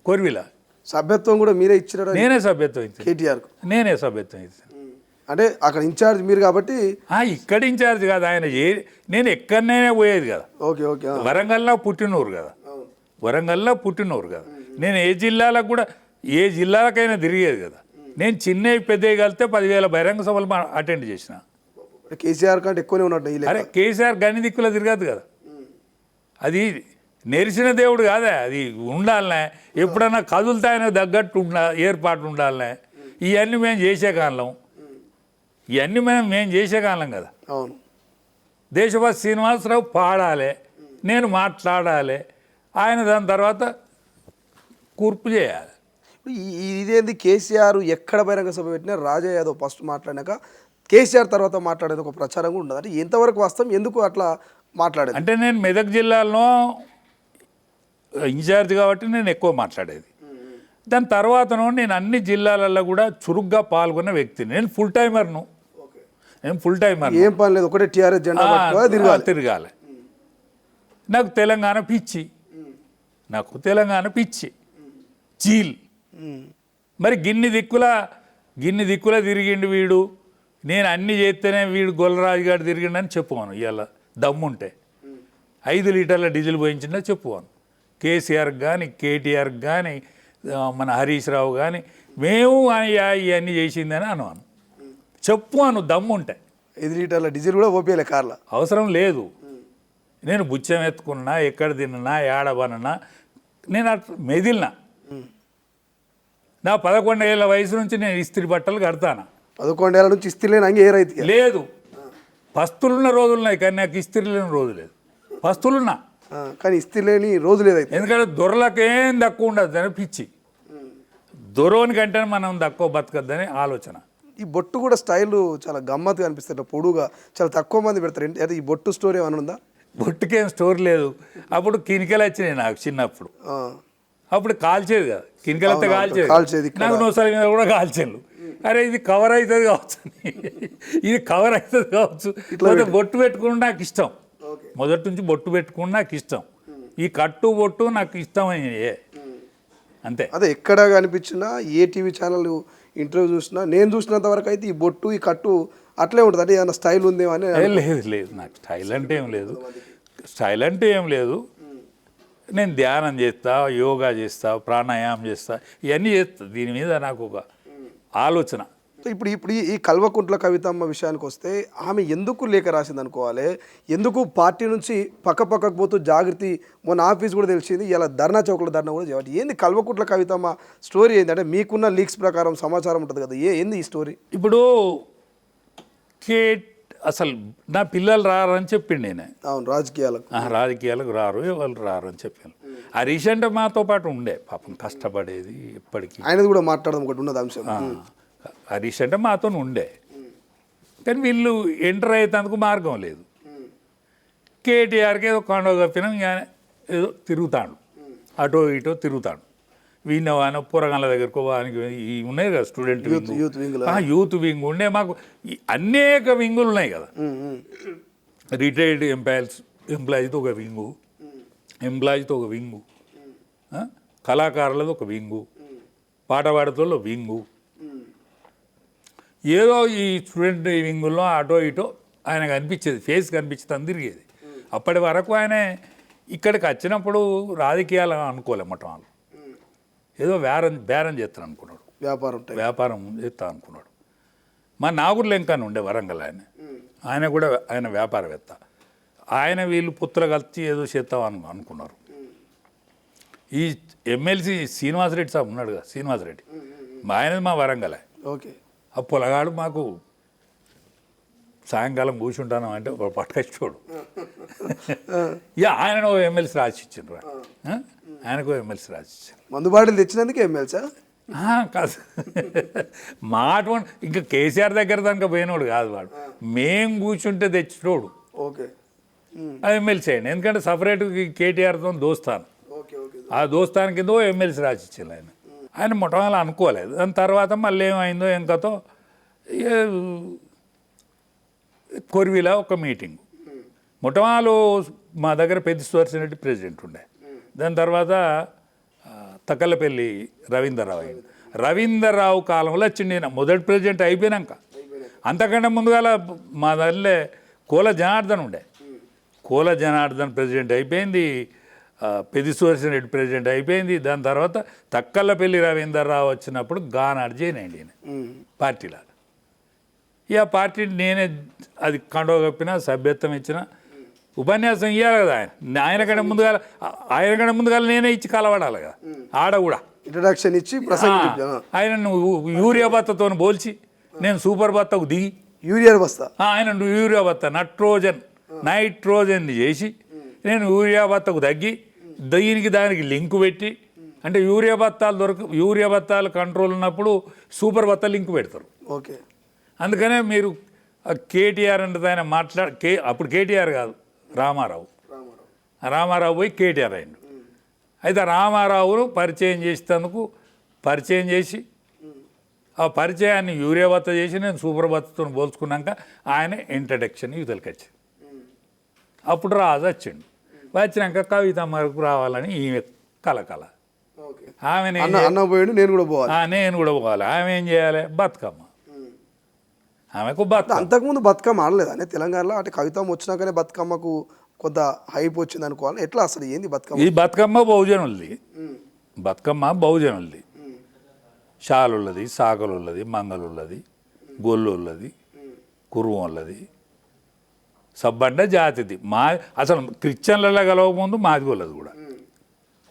కొరివిలా. సభ్యత్వం కూడా మీరే ఇచ్చారు? నేనే సభ్యత్వం ఇచ్చాను. కేటీఆర్ నేనే సభ్యత్వం ఇచ్చాను. అంటే అక్కడ ఇన్ఛార్జ్ మీరు కాబట్టి. ఇక్కడ ఇన్ఛార్జ్ కాదు ఆయన. నేను ఎక్కడనే పోయేది కదా. Okay okay. వరంగల్లో పుట్టినూరు కదా. నేను ఏ జిల్లాలకు కూడా ఏ జిల్లాలకైనా తిరిగేది కదా. నేను చిన్నవి పెద్దవి కలిస్తే 10,000 బహిరంగ సభలు అటెండ్ చేసిన. కేసీఆర్ కంటే ఎక్కువనే ఉన్నట్టు. అరే కేసీఆర్ గని దిక్కులో తిరగదు కదా. అది నెరిసిన దేవుడు కాదా, అది ఉండాలనే. ఎప్పుడన్నా కదులుతాయని తగ్గట్టు ఏర్పాటు ఉండాలనే. ఇవన్నీ మేము చేసే కాలం కదా. అవును. దేశభక్తి శ్రీనివాసరావు పాడాలి, నేను మాట్లాడాలి, ఆయన దాని తర్వాత కూర్పు చేయాలి. ఇదేంది కేసీఆర్ ఎక్కడ బహిరంగ సభ పెట్టినా రాజా యాదవ్ ఫస్ట్ మాట్లాడినాక కేసీఆర్ తర్వాత మాట్లాడేది ఒక ప్రచారం కూడా ఉండదు. అంటే ఎంతవరకు వాస్తవం, ఎందుకు అట్లా మాట్లాడేది? అంటే నేను మెదక్ జిల్లాలో ఇన్ఛార్జ్ కాబట్టి నేను ఎక్కువ మాట్లాడేది. దాని తర్వాతనో నేను అన్ని జిల్లాలలో కూడా చురుగ్గా పాల్గొన్న వ్యక్తిని. నేను ఫుల్ టైమర్. ఏం పని లేదు, ఒకటే టీఆర్ఎస్ జెండా తిరగాలి. నాకు తెలంగాణ పిచ్చి చీల్. మరి గిన్ని దిక్కుల తిరిగిండు వీడు. నేను అన్ని చేస్తేనే వీడు గొల్లరాజు గారు తిరిగిండని చెప్పుకోను. ఇవాళ దమ్ముంటే 5 లీటర్ల డీజిల్ పోయించిందా చెప్పుకోను. కేసీఆర్కి కానీ కేటీఆర్కి కానీ మన హరీష్ రావు కానీ మేము ఇవన్నీ చేసిందని అనుమాను చెప్పుకోను. దమ్ముంటే 5 లీటర్ల డీజిల్ కూడా ఓపేలే కార్ల అవసరం లేదు. నేను బుచ్చం ఎత్తుకున్నా, ఎక్కడ తిన్నా, ఏడబనన్నా, నేను అట్లా మెదిలినా. నా 11 ఏళ్ళ వయసు నుంచి నేను ఇస్త్రీ బట్టలు కడతాను. 11 ఏళ్ళ నుంచి ఇస్త్రీ లేని అంగే రైతు లేదు. పస్తులున్న రోజులున్నాయి కానీ నాకు ఇస్త్రీ లేని రోజు లేదు. పస్తులున్నా కానీ ఇస్త్రీ లేని రోజు లేదు. ఎందుకంటే దొరలకేం తక్కువ ఉండదు అని పిచ్చి. దొరవని కంటే మనం తక్కువ బతకద్దని ఆలోచన. ఈ బొట్టు కూడా స్టైల్ చాలా గమ్మత్తుగా అనిపిస్తుంది. పొడుగా చాలా తక్కువ మంది పెడతారు. అయితే ఈ బొట్టు స్టోరీ ఏమైనా ఉందా? బొట్టుకేం స్టోరీ లేదు. అప్పుడు కినికలు వచ్చినాయి నాకు చిన్నప్పుడు. అప్పుడు కాల్చేది కదా, కినికలతో కాల్చేది. నాకు నోసాల మీద కూడా కాల్చేళ్ళు. అరే ఇది కవర్ అవుతుంది కావచ్చు, బొట్టు పెట్టుకుని నాకు ఇష్టం. మొదటి నుంచి బొట్టు పెట్టుకుని నాకు ఇష్టం. ఈ కట్టు బొట్టు నాకు ఇష్టం అంతే. అదే ఎక్కడ కనిపించినా ఏ టీవీ ఛానల్ ఇంటర్వ్యూ చూసినా నేను చూసినంత వరకు అయితే ఈ బొట్టు ఈ కట్టు అట్లే ఉంటుంది. అంటే ఏమైనా స్టైల్ ఉందేమో అని. లేదు నాకు స్టైల్ అంటే ఏం లేదు. నేను ధ్యానం చేస్తా, యోగా చేస్తా, ప్రాణాయామం చేస్తా, ఇవన్నీ చేస్తా. దీని మీద నాకు ఒక ఆలోచన. ఇప్పుడు ఈ కల్వకుంట్ల కవితమ్మ విషయానికి వస్తే ఆమె ఎందుకు లేఖ రాసింది అనుకోవాలి, ఎందుకు పార్టీ నుంచి పక్కకు పోతూ జాగృతి మొన్న ఆఫీస్ కూడా తెలిసింది, ఇలా ధర్నా చౌక్లో ధర్నా కూడా చేయబట్టి ఏంది కల్వకుంట్ల కవితమ్మ స్టోరీ ఏంది? అంటే మీకున్న లీక్స్ ప్రకారం సమాచారం ఉంటుంది కదా, ఏంది ఈ స్టోరీ? ఇప్పుడు అసలు నా పిల్లలు రారని చెప్పిండు నేను. అవును, రాజకీయాలకు రారు, వాళ్ళు రారు అని చెప్పాను. ఆ రీసెంట్ మాతో పాటు ఉండే పాపం, కష్టపడేది ఇప్పటికీ. ఆయనది కూడా మాట్లాడడం ఒకటి ఉన్నది అంశం. ఆ రీసెంట్ మాతో ఉండే, కానీ వీళ్ళు ఎంటర్ అయ్యేందుకు మార్గం లేదు. కేటీఆర్కి ఏదో కాండో కప్పినా ఇంకా ఏదో తిరుగుతాడు, అటో ఇటో తిరుగుతాడు. వీళ్ళ పోరగాళ్ళ దగ్గరకు వానికి ఈ ఉన్నాయి కదా స్టూడెంట్ యూత్ వింగ్ ఉండే, మాకు అనేక వింగులు ఉన్నాయి కదా. రిటైర్డ్ ఎంప్లాయీతో ఒక వింగు, ఎంప్లాయీతో ఒక వింగు, కళాకారులది ఒక వింగు, పాట పాడుతో వింగు, ఏదో ఈ స్టూడెంట్ వింగుల్లో అటో ఇటో ఆయనకు అనిపించేది, ఫేస్ కనిపించేది అని తిరిగేది. అప్పటి వరకు ఆయన ఇక్కడికి వచ్చినప్పుడు రాజకీయాలు అనుకోలేమట వాళ్ళు, ఏదో బేరం చేస్తాను అనుకున్నాడు, వ్యాపారం చేస్తా అనుకున్నాడు. మా నాగూర్ లెంకని ఉండే వరంగల్ ఆయన కూడా ఆయన వ్యాపారవేత్త. ఆయన వీళ్ళు పుత్ర కలిసి ఏదో చేస్తామని అనుకున్నారు. ఈ ఎమ్మెల్సీ శ్రీనివాసరెడ్డి సాబ్ ఉన్నాడు కదా, శ్రీనివాసరెడ్డి ఆయనది మా వరంగల్. ఓకే. ఆ పొలగాడు మాకు సాయంకాలం కూర్చుంటాను అంటే పట్టుకొచ్చాడు. ఇక ఆయన ఎమ్మెల్సీ రాసిచ్చిండ్రు, ఆయనకు ఎమ్మెల్సీ రాసిచ్చారు. మందు బాటిల్ తెచ్చినందుకు ఎమ్మెల్సీ కాదు, మాట ఇంకా కేసీఆర్ దగ్గర దానికి పోయినోడు కాదు వాడు, మేం కూర్చుంటే తెచ్చినోడు. ఓకే. అది ఎమ్మెల్సీ అయ్యండి, ఎందుకంటే సపరేట్ కేటీఆర్తో దోస్తాను, ఆ దోస్తానికి కింద ఎమ్మెల్సీ రాసిచ్చింది ఆయన. ఆయన మొట్టమొదటి అనుకోలేదు. దాని తర్వాత మళ్ళీ ఏమైందో ఇంకతో కొరివిలా ఒక మీటింగ్. మొట్టమొదలు మా దగ్గర పెద్ద సుదర్శన్ ప్రెసిడెంట్ ఉండే, దాని తర్వాత తక్కలపల్లి రవీందర్రావు కాలంలో వచ్చింది మొదటి ప్రెసిడెంట్ అయిపోయినాక. అంతకంటే ముందుగాల మా దానిలో కోల జనార్దన్ ప్రెసిడెంట్ అయిపోయింది, పెద్ద సుదర్శన్ రెడ్డి ప్రెసిడెంట్ అయిపోయింది. దాని తర్వాత తక్కలపల్లి రవీందర్రావు వచ్చినప్పుడు గానాడు జాయిన్ అయ్యింది ఈయన పార్టీలో. ఇక పార్టీ నేనే అది కండవ కప్పిన, సభ్యత్వం ఇచ్చిన, ఉపన్యాసం ఇవ్వాలి కదా ఆయన కంటే ముందుగా నేనే ఇచ్చి కలవడాలి కదా. ఆడ కూడా ఇంట్రడక్షన్ ఇచ్చి ఆయన యూరియా బత్తతో పోల్చి నేను సూపర్ బత్తకు దిగి ఆయన యూరియా బత్త నైట్రోజన్ చేసి నేను యూరియా బత్తకు తగ్గి దానికి లింకు పెట్టి, అంటే యూరియా బత్తాలు కంట్రోల్ ఉన్నప్పుడు సూపర్ బత్త లింక్ పెడతారు. ఓకే. అందుకనే మీరు కేటీఆర్ అంటే ఆయన అప్పుడు కేటీఆర్ కాదు రామారావు పోయి కేటీఆర్ అయిండు. అయితే రామారావును పరిచయం చేసి ఆ పరిచయాన్ని యూరియా బత్త చేసి నేను సూపర్ బత్తతో పోల్చుకున్నాక ఆయన ఇంట్రడక్షన్ యువతలకి వచ్చింది. అప్పుడు రాజు వచ్చినాక కవితమ్మకు రావాలని ఈమె కలకల. ఆమె నేను కూడా పోవాలి. ఆమె ఏం చేయాలి? బతుకమ్మ. ఆమెకు అంతకుముందు బతుకమ్మ ఆడలేదు అని తెలంగాణలో, అంటే కవితమ్మ వచ్చినాకనే బతుకమ్మకు కొంత హైప్ వచ్చింది అనుకోవాలి. ఎట్లా అసలు ఏంది బతుకమ్మ? ఈ బతుకమ్మ బహుజనులది. షాలున్నది, సాకలున్నది, మంగళున్నది, గొల్లున్నది, కురువున్నది, సబ్బండ జాతిది. అసలు క్రిస్టియన్లలో కలవకముందు మాదిగోళ్ళది కూడా,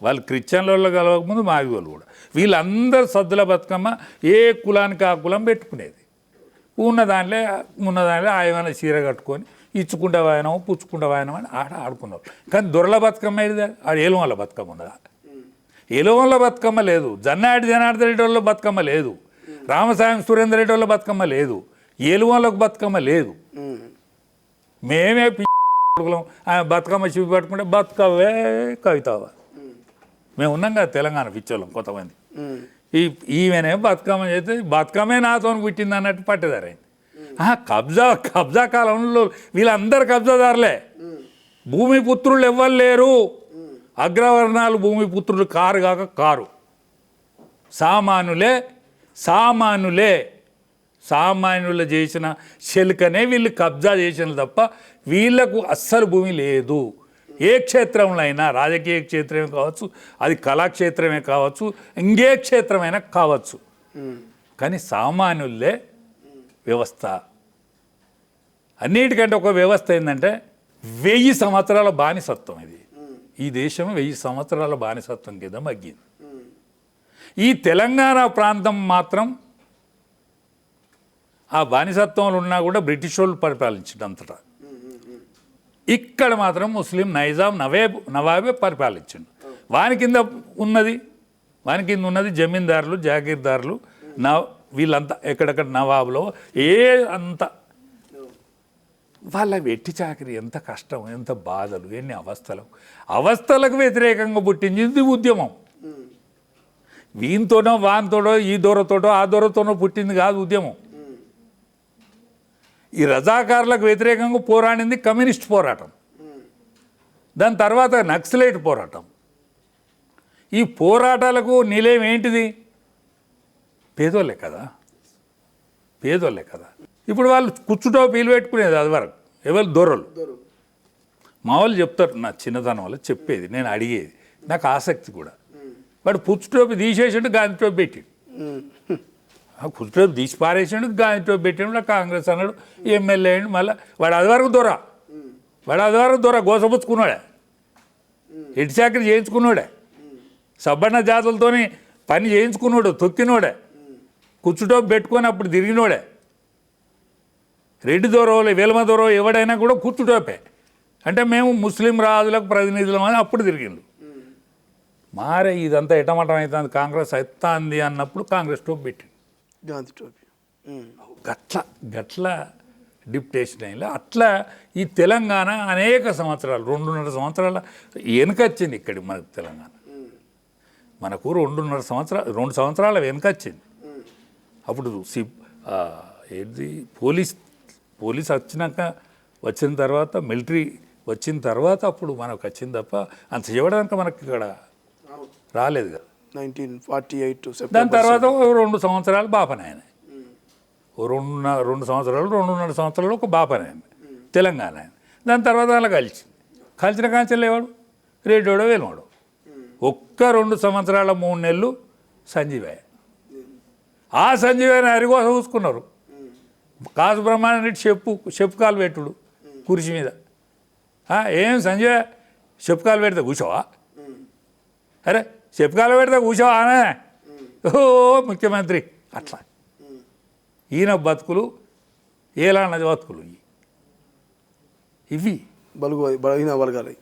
వాళ్ళు క్రిస్టియన్లలో కలవకముందు మాదిగోళ్ళు కూడా. వీళ్ళందరూ సద్దుల బతుకమ్మ ఏ కులానికి ఆ కులం పెట్టుకునేది. ఉన్న దాంట్లో ఆయన చీర కట్టుకొని ఇచ్చుకుంటే వాయనం పుచ్చుకుంటే వాయనం అని ఆడుకున్నారు. కానీ దొరల బతుకమ్మ ఏది? ఆడ ఏలువల్ల బతుకమ్మ ఉన్నదా? ఏలువల్ల బతుకమ్మ లేదు. జనార్దన్ రెడ్డి వాళ్ళ బతుకమ్మ లేదు. రామసాయం సురేందర్ రెడ్డి వాళ్ళ బతుకమ్మ లేదు. ఏలువల్లకు బతుకమ్మ లేదు. మేమే ఆయన బతుకమ్మ చూపి పట్టుకుంటే బతుకవే కవితవా. మేము ఉన్నాం కదా తెలంగాణ పిచ్చోళ్ళం కొంతమంది. ఈమెనే బతుకమ్మ చేస్తే బతుకమ్మే నాతో పుట్టింది అన్నట్టు పట్టేదారైంది. కబ్జా కాలంలో వీళ్ళందరూ కబ్జాదారులే. భూమి పుత్రులు ఎవ్వరు లేరు. అగ్రవర్ణాలు భూమి పుత్రులు కారు కాక కారు. సామాన్యులు చేసిన శెల్కనే వీళ్ళు కబ్జా చేసిన తప్ప వీళ్లకు అస్సలు భూమి లేదు. ఏ క్షేత్రంలో అయినా, రాజకీయ క్షేత్రమే కావచ్చు, అది కళాక్షేత్రమే కావచ్చు, ఇంకే క్షేత్రమైనా కావచ్చు, కానీ సామాన్యులే వ్యవస్థ. అన్నిటికంటే ఒక వ్యవస్థ ఏంటంటే 1000 సంవత్సరాల బానిసత్వం. ఈ దేశం 1000 సంవత్సరాల బానిసత్వం కింద మగ్గింది. ఈ తెలంగాణ ప్రాంతం మాత్రం ఆ బానిసత్వంలో ఉన్నా కూడా బ్రిటిష్ వాళ్ళు పరిపాలించిండు. ఇక్కడ మాత్రం ముస్లిం నవాబే పరిపాలించిండు. వాని కింద ఉన్నది జమీందారులు, జాగీర్దారులు, వీళ్ళంతా ఎక్కడెక్కడ నవాబులో అంత వాళ్ళ వెట్టి చాకరి ఎంత కష్టం, ఎంత బాధలు, ఎన్ని అవస్థలకు వ్యతిరేకంగా పుట్టింది ఉద్యమం. వీనితోనో వానితోనో ఈ దొరతోటో ఆ దొరతోనో పుట్టింది కాదు ఉద్యమం. ఈ రజాకారులకు వ్యతిరేకంగా పోరాడింది కమ్యూనిస్ట్ పోరాటం, దాని తర్వాత నక్సలైట్ పోరాటం. ఈ పోరాటాలకు నిలయం ఏంటిది? పేదోళ్ళే కదా, పేదోళ్ళే కదా. ఇప్పుడు వాళ్ళు కుచ్చుటో పీలు పెట్టుకునేది అది వరకు ఎవరు దొరలు. మా వాళ్ళు చెప్తారు, నా చిన్నతనం వల్ల చెప్పేది, నేను అడిగేది, నాకు ఆసక్తి కూడా. వాడు పుచ్చుటోపి తీసేసాడు, గాంధీ టోపి పెట్టాడు. కుచ్చుటోపి తీసి పారేసాడు, గాంధీ టోపి పెట్టాడు. నాకు కాంగ్రెస్ అన్నాడు, ఎమ్మెల్యే అయ్యాడు. మళ్ళీ వాడు అది వరకు దొర గోసపుచ్చుకున్నాడే, ఎట్టి చాకరీ చేయించుకున్నాడే, సబ్బన్న జాతులతోని పని చేయించుకున్నాడు, తొక్కినోడే, కుచ్చుటోపి పెట్టుకొని అప్పుడు తిరిగినోడే. రెడ్డి దొరో వెలమ దొరో ఎవడైనా కూడా కుచ్చుటోపే. అంటే మేము ముస్లిం రాజులకు ప్రతినిధులం అని అప్పుడు తిరిగిండు. మారే ఇదంతా ఎటమటం అవుతుంది, కాంగ్రెస్ అవుతుంది అన్నప్పుడు కాంగ్రెస్ టోపి పెట్టిండు, గాంధీ టోపీ. గట్ల డిప్యుటేషన్ అయింది. అట్లా ఈ తెలంగాణ అనేక సంవత్సరాలు, 2.5 సంవత్సరాల వెనకొచ్చింది ఇక్కడి మనకు తెలంగాణ. మనకు 2 సంవత్సరాల వెనకొచ్చింది. అప్పుడు ఏంటి పోలీస్ వచ్చిన తర్వాత మిలిటరీ వచ్చిన తర్వాత అప్పుడు మనకు వచ్చింది తప్ప అంత చేయడానికి మనకి ఇక్కడ రాలేదు కదా. 1948 దాని తర్వాత 2 సంవత్సరాలు బాపనాయన, 2 సంవత్సరాలు 2.5 సంవత్సరాలు ఒక బాపనాయన తెలంగాణ. దాని తర్వాత అలా కలిసిన కాంచెలు లేవాడు, రెడ్డోడో వెలవాడు. ఒక్క 2 సంవత్సరాల 3 నెలలు సంజీవయ్య. ఆ సంజీవయ్యని అరిగోస చూసుకున్నారు. కాసు బ్రహ్మాండ చెప్పు కాలు పెట్టుడు కుర్చీ మీద. ఏం సంజయ్ చెప్పు కాలు పెడితే కూర్చోవా? అరే చెప్పు కాలు పెడితే కూర్చోవా అనే ఓ ముఖ్యమంత్రి. అట్లా ఈయన బతుకులు ఏలాన్న బతుకులు ఇవి బలహీన వర్గాలు.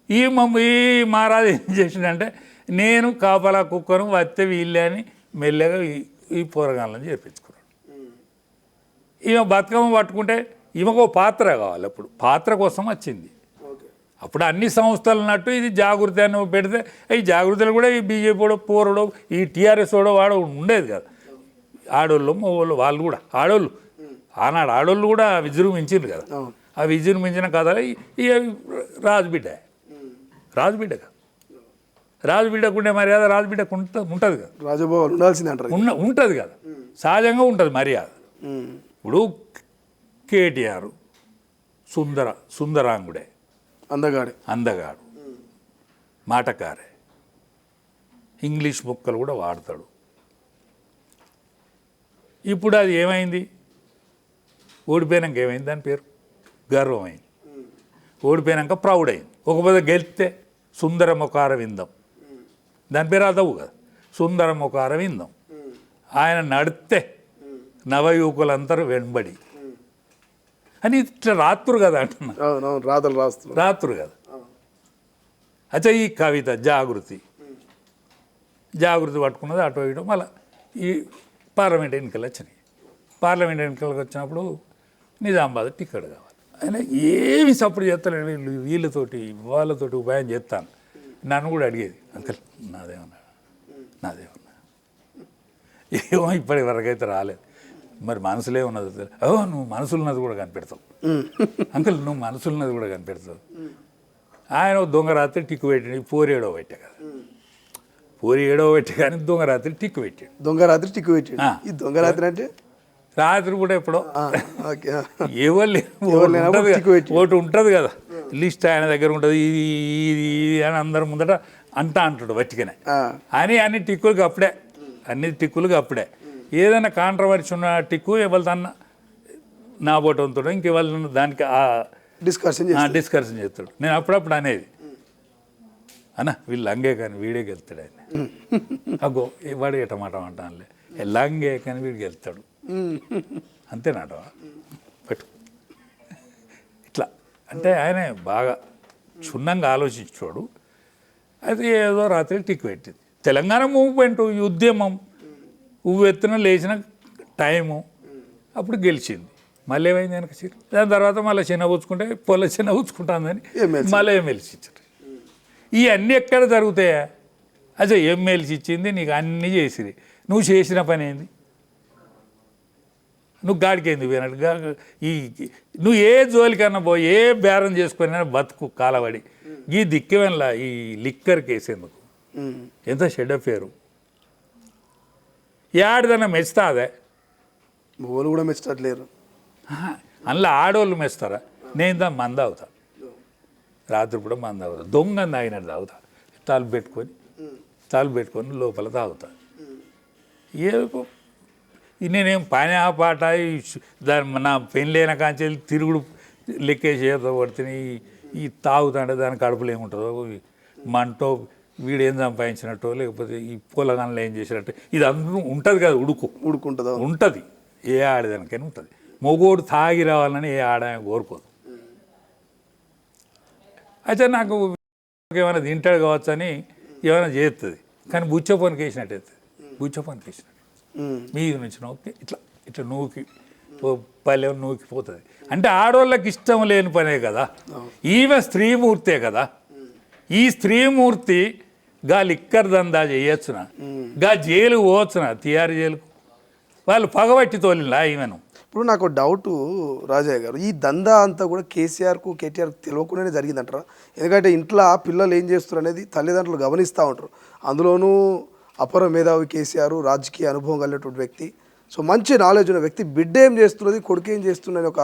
ఈ మహారాజు ఏం చేసిండంటే, నేను కాపలా కుక్కను వస్తే వీళ్ళే అని మెల్లగా ఈ పోరగాళ్ళని చేర్పించుకున్నాడు. ఈమె బతుకమ్మ పట్టుకుంటే ఈమెకు పాత్ర కావాలి. అప్పుడు పాత్ర కోసం వచ్చింది. అప్పుడు అన్ని సంస్థలు ఉన్నట్టు ఇది జాగృతి అని పెడితే ఈ జాగృతిలో కూడా ఈ బీజేపీ వాడు పోరడో ఈ టీఆర్ఎస్ వాడో వాడు ఉండేది కదా. ఆడోళ్ళు మగవాళ్ళు వాళ్ళు కూడా ఆడోళ్ళు ఆనాడు ఆడోళ్ళు కూడా విజృంభించారు కదా. ఆ విజృంభించిన కథలు ఇక రాజుబిడ్డ కదా. రాజుబిడ్డకు ఉండే మర్యాద రాజుబిడ్డకు ఉంటుంది కదా. రాజభవన్ ఉండాల్సింది అంటారు, ఉంటుంది కదా, సహజంగా ఉంటుంది మర్యాద. ఇప్పుడు కేటీఆర్ సుందరాంగుడే, అందగాడు, మాటకారే, ఇంగ్లీష్ ముక్కలు కూడా వాడతాడు. ఇప్పుడు అది ఏమైంది? ఓడిపోయాక ఏమైంది? దాని పేరు గర్వం అయింది. ఓడిపోయాక ప్రౌడ్ అయింది. ఒక గెలిస్తే సుందరముఖార విందం, దాని పేరు అదవు కదా, సుందరముఖార విందం. ఆయన నడితే నవయువకులందరూ వెంబడి అని ఇట్లా రాత్రు కదా అంటున్నా, రాత్రు కదా. అచ్చా ఈ కవిత జాగృతి పట్టుకున్నది అటు ఇటు. మళ్ళీ ఈ పార్లమెంట్ ఎన్నికలు వచ్చినాయి. పార్లమెంట్ ఎన్నికలకు వచ్చినప్పుడు నిజామాబాద్ టికెట్ కావాలి. ఆయన ఏమి సపోర్ట్ చేస్తాను, వీళ్ళతోటి వాళ్ళతోటి ఉపాయం చేస్తాను. నన్ను కూడా అడిగేది, అంకల్ నాదేమన్నా ఏమో ఇప్పటి వరకు అయితే రాలేదు. మరి మనసులే ఉన్నది, నువ్వు మనసులున్నది కూడా కనిపెడతావు అంకల్, నువ్వు మనసులున్నది కూడా కనిపెడతావు. ఆయన దొంగ రాత్రి టిక్కు పెట్టాడు. పోరి ఏడవ పెట్టా కదా, పోరి ఏడవ పెట్టా కానీ దొంగ రాత్రి టిక్కు పెట్టాడు. ఈ దొంగ రాత్రి అంటే రాత్రి కూడా ఎప్పుడో ఒకటి ఉంటుంది కదా లిస్ట్, ఆయన దగ్గర ఉంటుంది. ఇది అని అందరి ముందట అంటాడు బట్టికనే అని అన్ని టిక్కులకు అప్పుడే ఏదైనా కాంట్రవర్సీ ఉన్న టిక్కు ఎవరిదన్నా నా బోట ఉంటాడు, ఇంకెవరిన దానికి డిస్కషన్ చేస్తాడు. నేను అప్పుడప్పుడు అనేది, అన్న వీళ్ళు లంగే కానీ వీడే గెలుతాడు ఆయన. అగో వాడు ఎటమాట అంటానులే, లంగే కానీ వీడు గెలుతాడు అంతేనాట పెట్టు. ఇట్లా అంటే ఆయన బాగా క్షుణ్ణంగా ఆలోచించాడు. అయితే ఏదో రాత్రి టిక్ పెట్టింది. తెలంగాణ మూవ్మెంట్, ఉద్యమం ఉవ్వెత్తున లేచిన టైము, అప్పుడు గెలిచింది. మళ్ళీ ఏమైంది వెనక సీట్, దాని తర్వాత మళ్ళీ చిన్నపుచ్చుకుంటే చిన్నపుచ్చుకుంటుందని మళ్ళీ ఎమ్మెల్సీ ఇచ్చారు. ఇవన్నీ ఎక్కడ జరుగుతాయా? అసలు ఎమ్మెల్సీ ఇచ్చింది నీకు, అన్నీ చేసిరి, నువ్వు చేసిన పని ఏంది? నువ్వు గాడికేంది పోయినట్టు ఈ నువ్వు ఏ జోలికన్నా పోయి ఏ బేరం చేసుకున్నా బతుకు కాలబడి ఈ దిక్కువెనలా ఈ లిక్కర్ కేసేందుకు ఎంత షెడ్ పేరు ఏడదన్నా మెచ్చుతా అదే వాళ్ళు కూడా మెచ్చట్లేరు. అందులో ఆడవాళ్ళు మెస్తారా? నేను దా మంద అవుతా, రాత్రి కూడా మంద అవుతా, దొంగ తాగినట్టు తాగుతా, తాలు పెట్టుకొని లోపల తాగుతా. ఏ నేనేం పని ఆ పాట దాని నా పెళ్ళైన కాంచె తిరుగుడు లెక్కేసి చేత పడుతుంది. ఈ తాగుతుంటే దాని కడుపులో ఏముంటుందో, మంటో వీడేం సంపాదించినట్టో, లేకపోతే ఈ పొలగానలో ఏం చేసినట్టు ఇది అందరూ ఉంటుంది కదా, ఉడుకుంటుందా ఉంటుంది. ఏ ఆడదానికైనా ఉంటుంది. మొగోడు తాగి రావాలని ఏ ఆడ కోరుకోదు. అయితే నాకు ఏమైనా తింటాడు కావచ్చు అని ఏమైనా చేస్తుంది, కానీ బుచ్చ పనికి వేసినట్టు అవుతుంది. బుచ్చ పనికి వేసినట్టు మీద నుంచి నూకి ఇట్లా ఇట్లా నూకి పల్లె నూకిపోతుంది. అంటే ఆడవాళ్ళకి ఇష్టం లేని పనే కదా. ఈమె స్త్రీమూర్తే కదా. ఈ స్త్రీమూర్తి గా లిక్కర్ దందా చేయొచ్చునా, గా జైలు పోవచ్చునా, తిహార్ జైలుకు వాళ్ళు పగబట్టి తోలిలా ఈమెను. ఇప్పుడు నాకు డౌటు రాజయ్య గారు, ఈ దందా అంతా కూడా కేసీఆర్కు కేటీఆర్కు తెలియకుండానే జరిగిందంటారా? ఎందుకంటే ఇంట్లో పిల్లలు ఏం చేస్తారు అనేది తల్లిదండ్రులు గమనిస్తూ ఉంటారు. అందులోనూ అపర మేధావి కేసీఆర్, రాజకీయ అనుభవం కలిగినటువంటి వ్యక్తి, సో మంచి నాలెడ్జ్ ఉన్న వ్యక్తి, బిడ్డ ఏం చేస్తున్నది, కొడుకు ఏం చేస్తున్నది ఒక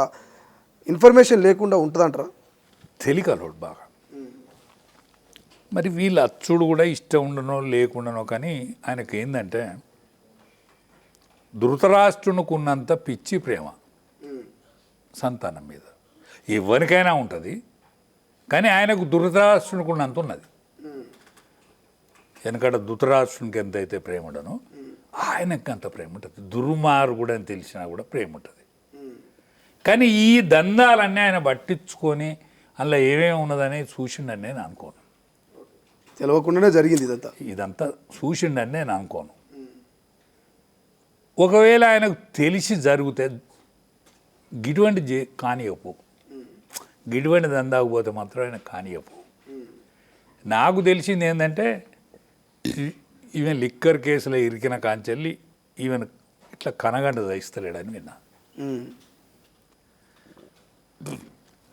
ఇన్ఫర్మేషన్ లేకుండా ఉంటుందంటారా? తెలియకలోడు బాగా. మరి వీళ్ళ అచ్చుడు కూడా ఇష్టం ఉండనో లేకుండానో, కానీ ఆయనకు ఏంటంటే ధృతరాష్ట్రునికి ఉన్నంత పిచ్చి ప్రేమ సంతానం మీద ఎవరికైనా ఉంటుంది, కానీ ఆయనకు ధృతరాష్ట్రునికి ఉన్నంత ఉన్నది. ఎందుకంటే ధృతరాష్ట్రునికి ఎంత అయితే ప్రేమ ఉండనో ఆయనకు అంత ప్రేమ ఉంటుంది. దుర్మార్గుడు అని తెలిసినా కూడా ప్రేమ ఉంటుంది. కానీ ఈ దందాలన్నీ ఆయన పట్టించుకొని అందులో ఏమేమి ఉన్నదని చూసిండని నేను అనుకోను. తెలియకుండానే జరిగింది ఇదంతా చూసిండని నేను అనుకోను. ఒకవేళ ఆయనకు తెలిసి జరిగితే గిటువంటి కానియపు, గిటువంటి దందాకపోతే మాత్రం ఆయన కానియపు. నాకు తెలిసింది ఏంటంటే ఈవెన్ లిక్కర్ కేసులో ఇరికిన కాంచెల్లి ఈవెన్ ఇట్లా కనగండ దయిస్తలేడని విన్నా.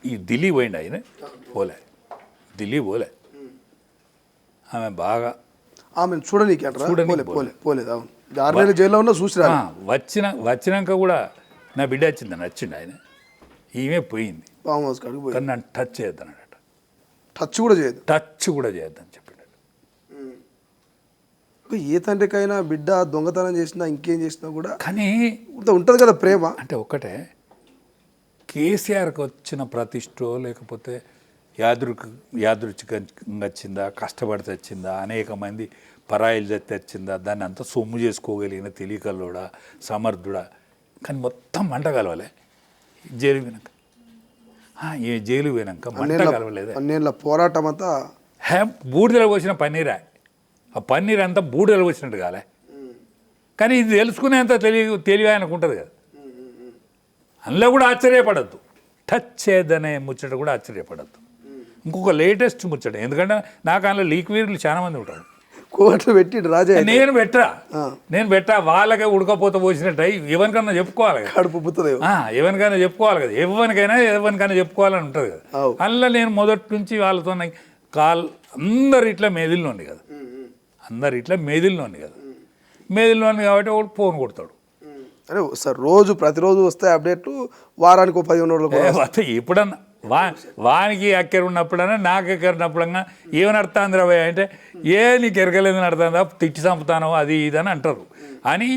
ఈ ఢిల్లీ పోయింది ఆయన, పోలే, ఢిల్లీ పోలే. ఆమె బాగా ఆమె చూడనీకి పోలేదు. 6 నెలల జైల్లో ఉన్న చూసిరా. వచ్చినాక కూడా నా బిడ్డ వచ్చిందని వచ్చిండు ఆయన. ఈమె పోయింది ఫామ్ హౌస్ కాడికి పోయి, కానీ నన్ను టచ్ చేయొద్దన్నాడట. టచ్ కూడా చేయొద్దని చెప్పాడు. ఏ తండ్రికైనా బిడ్డ దొంగతనం చేసినా ఇంకేం చేసినా కూడా కానీ ఉంటుంది కదా ప్రేమ. అంటే ఒక్కటే, కేసీఆర్కి వచ్చిన ప్రతిష్టో లేకపోతే యాదృచ్ఛికంగా వచ్చిందా, కష్టపడి తెచ్చిందా, అనేక మంది పరాయిలు తెచ్చిందా, దాన్ని అంతా సొమ్ము చేసుకోగలిగిన తెలియకల్లోడా, సమర్థుడా, కానీ మొత్తం మంట కలవలే జైలు పోయినాక మంట కలవలేదు. అన్నేళ్ళ పోరాటం అంతా బూడిదలో పోసిన పన్నీరా, ఆ పన్నీర్ అంతా బూడిదలో పోసినట్టు కాలే. కానీ ఇది తెలుసుకునేంత తెలివి ఆయనకు ఉంటుంది కదా. అందులో కూడా ఆశ్చర్యపడద్దు, టచ్ చేయద్దనే ముచ్చట కూడా ఆశ్చర్యపడద్దు. ఇంకొక లేటెస్ట్ ముచ్చట, ఎందుకంటే నాకు అందులో లీక్వీర్లు చాలా మంది ఉంటారు. కోట్లు పెట్టి రాజా నేను పెట్టా వాళ్ళకే ఉడకపోత పోసినట్టు ఎవరికన్నా చెప్పుకోవాలి, కడుపు పుత్తది, ఎవరికైనా చెప్పుకోవాలి కదా. ఎవరికైనా చెప్పుకోవాలని ఉంటుంది కదా. అందులో నేను మొదటి నుంచి వాళ్ళతో అందరు ఇట్లా మేదిల్లోంది కదా, మేదిల్లోంది కాబట్టి ఒకటి ఫోన్ కొడతాడు. అరే సార్ ప్రతిరోజు వస్తాయి అప్డేట్లు, వారానికి 15 రోజులు ఎప్పుడన్నా వానికి ఎక్కర ఉన్నప్పుడన్నా నాకు ఎక్కర ఉన్నప్పుడన్నా ఏమని అర్థం రా అంటే, నీకు ఎరగలేదని అర్థందా, తిట్టి చంపుతానో అది ఇది అని అంటారు అని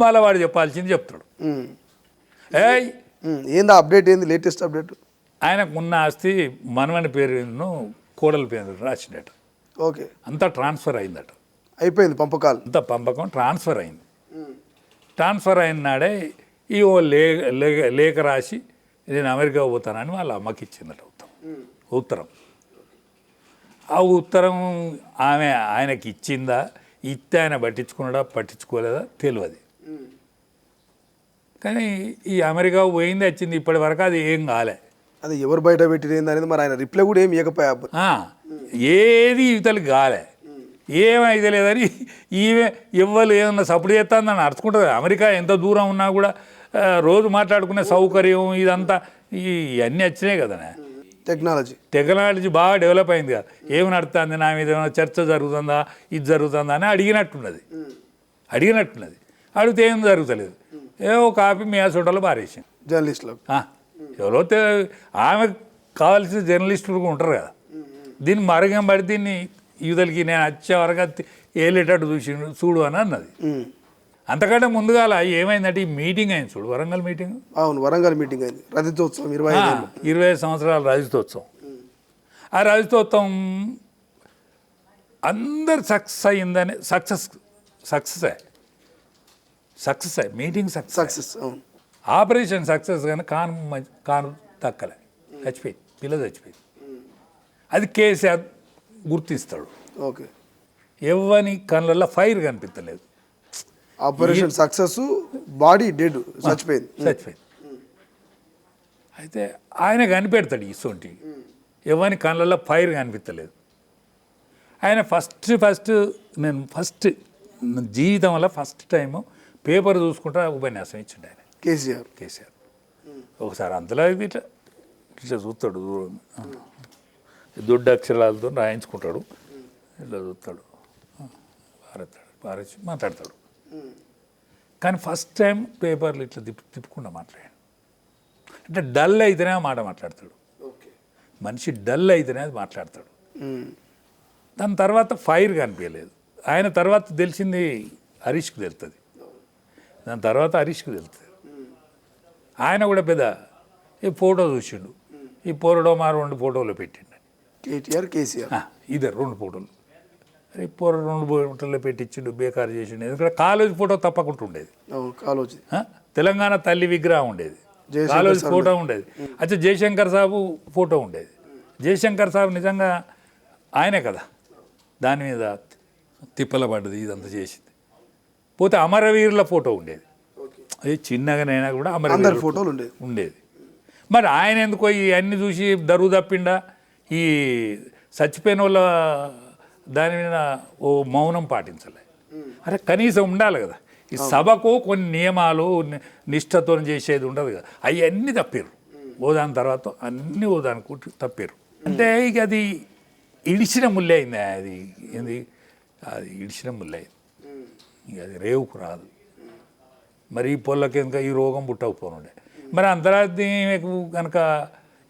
మళ్ళీ వాడు చెప్పాల్సింది చెప్తాడు. ఏంది అప్డేట్, ఏంది లేటెస్ట్ అప్డేట్? ఆయనకు ఉన్న ఆస్తి మనవని పేరును కోడల పేరు రాసిండట. ఓకే, అంతా ట్రాన్స్ఫర్ అయిందట. అయిపోయింది పంపకాలు, అంతా పంపకం ట్రాన్స్ఫర్ అయింది. ట్రాన్స్ఫర్ అయిన నాడే ఈ లేఖ రాసి నేను అమెరికా పోతానని వాళ్ళ అమ్మకి ఇచ్చిందట ఉత్తరం. ఆ ఉత్తరం ఆయనకి ఇచ్చిందా, ఇస్తే ఆయన పట్టించుకున్నాడా పట్టించుకోలేదా తెలియదు. కానీ ఈ అమెరికా పోయింది వచ్చింది ఇప్పటి వరకు అది ఏం కాలే. అది ఎవరు బయట పెట్టింది అనేది మరి ఆయన రిప్లై కూడా ఏమి ఇవ్వకపోయా. ఏది ఇవతలకి కాలే, ఏమైతే లేదని ఈమె ఇవ్వలు ఏమన్నా సపోర్ట్ చేస్తుందని అరుచుకుంటుంది. అమెరికా ఎంత దూరం ఉన్నా కూడా రోజు మాట్లాడుకునే సౌకర్యం ఇదంతా ఇవన్నీ వచ్చినాయి కదా. టెక్నాలజీ బాగా డెవలప్ అయింది కదా. ఏమి నడుస్తుంది, నా మీద ఏమైనా చర్చ జరుగుతుందా, ఇది జరుగుతుందా అని అడిగినట్టున్నది. అడిగితే ఏం జరుగుతలేదు. ఏవో కాపీ మీ సోటలో పారేసాం జర్నలిస్టులు. ఎవరో ఆమె కావాల్సిన జర్నలిస్టులు కూడా ఉంటారు కదా. దీన్ని మరుగం పడి దీన్ని యువతలకి నేను వచ్చే వరకు ఏలేటట్టు చూడు అని అన్నది. అంతకంటే ముందుగాల ఏమైందంటే ఈ మీటింగ్ అయింది చూడు, వరంగల్ మీటింగ్. అవును, వరంగల్ మీటింగ్ అయింది. రజతోత్సవం 25 సంవత్సరాల రజతోత్సవం. ఆ రజతోత్సవం అందరు సక్సెస్ అయ్యిందని success meeting success. Operation success కానీ కాను తక్కలే, చచ్చిపోయింది, పిల్ల చచ్చిపోయింది. అది కేసీఆర్ గుర్తిస్తాడు. ఓకే, ఎవని కళ్ళల్లో ఫైర్ కనిపించలేదు. ఆపరేషన్ సక్సెస్, బాడీ డెడ్, చచ్చిపోయింది. అయితే ఆయన కనిపెడతాడు ఇసోంటి. ఎవని కళ్ళల్లో ఫైర్ కనిపించలేదు. ఆయన ఫస్ట్ నేను జీవితంలో ఫస్ట్ టైము పేపర్ చూసుకుంటా ఉపన్యాసం ఇచ్చిండు ఆయన కేసీఆర్. ఒకసారి అంతలో ఇట్లా చూస్తాడు, దొడ్డు అక్షరాలతో రాయించుకుంటాడు, ఇట్లా చూస్తాడు, పారేసి మాట్లాడతాడు. కానీ ఫస్ట్ టైం పేపర్లు ఇట్లా తిప్పుకుండా మాట్లాడాడు. అంటే డల్ అయితేనే మాట మాట్లాడతాడు. మనిషి డల్ అయితేనే అది మాట్లాడతాడు. దాని తర్వాత ఫైర్ కనిపించలేదు. ఆయన తర్వాత తెలిసింది హరీష్కి తెలుస్తుంది. దాని తర్వాత హరీష్కి తెలుస్తుంది. ఆయన కూడా పెద్ద ఈ ఫోటో చూసిండు. ఈ పోరడో మా 2 ఫోటోలు పెట్టిండు. కేటీఆర్ కేసీఆర్ ఇద్దరు 2 ఫోటోలు. ఈ పోర 2 ఫోటోలు పెట్టించిండు, బేకారు చేసిండు. ఎందుకంటే కాలేజీ ఫోటో తప్పకుండా ఉండేది. తెలంగాణ తల్లి విగ్రహం ఉండేది, కాలేజీ ఫోటో ఉండేది. అచ్చా జయశంకర్ సాబు ఫోటో ఉండేది. జయశంకర్ సాబు నిజంగా ఆయనే కదా దాని మీద తిప్పల పడ్డది, ఇదంతా చేసింది. పోతే అమరవీరుల ఫోటో ఉండేది. అది చిన్నగానైనా కూడా అమరవీరుల ఫోటోలు ఉండేది. మరి ఆయన ఎందుకో ఇవన్నీ చూసి దరువు తప్పిండా, ఈ చచ్చిపోయిన వాళ్ళ దాని మీద ఓ మౌనం పాటించలే. అరే కనీసం ఉండాలి కదా. ఈ సభకు కొన్ని నియమాలు నిష్ఠతో చేసేది ఉండదు కదా. అవన్నీ తప్పారు. ఓదాని తర్వాత అన్నీ ఓదానికి తప్పారు. అంటే ఇక అది ఇడిచిన ముల్లే అయింది. అది ఏంది, అది ఇడిచిన ముల్లే అయింది. ఇక అది రేవుకు రాదు. మరి ఈ పొల్లకి ఇంకా ఈ రోగం పుట్టకపోనుండే. మరి అంతరార్థి కనుక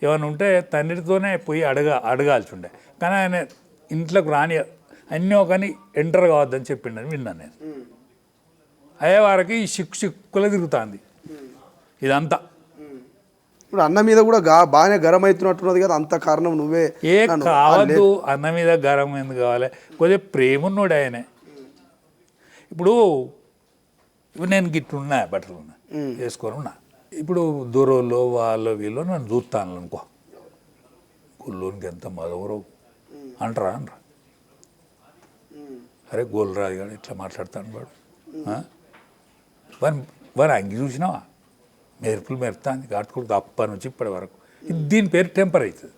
ఏమైనా ఉంటే తండ్రితోనే పోయి అడగాల్సి ఉండే. కానీ ఆయన ఇంట్లోకి రాని అన్నీ కానీ ఎంటర్ కావద్దని చెప్పిండని విన్నాను నేను. అయ్యే వారికి ఈ చిక్కులో తిరుగుతుంది ఇదంతా. ఇప్పుడు అన్న మీద కూడా బాగానే గరం అవుతున్నట్టున్నది కదా, అంత కారణం నువ్వే. ఏ కావద్దు, అన్న మీద గరం ఎందుకు కావాలి? కొద్దిగా ప్రేమ ఉన్నాడు ఆయనే. ఇప్పుడు నేను గిట్టున్నా, బట్టలు ఉన్నా, వేసుకొని ఉన్నా. ఇప్పుడు దూరంలో వాళ్ళు వీళ్ళు నన్ను చూస్తాను అనుకో, గుళ్ళోనికి ఎంత మదవరవు అంటారా అనరా? అరే గోల్రాజు గారు ఇట్లా మాట్లాడతాను వాడు, వారి అంగి చూసినావా, మెరుపులు మెరుతాంది కాటుకుడు తప్ప నుంచి ఇప్పటి వరకు. దీని పేరు టెంపర్ అవుతుంది.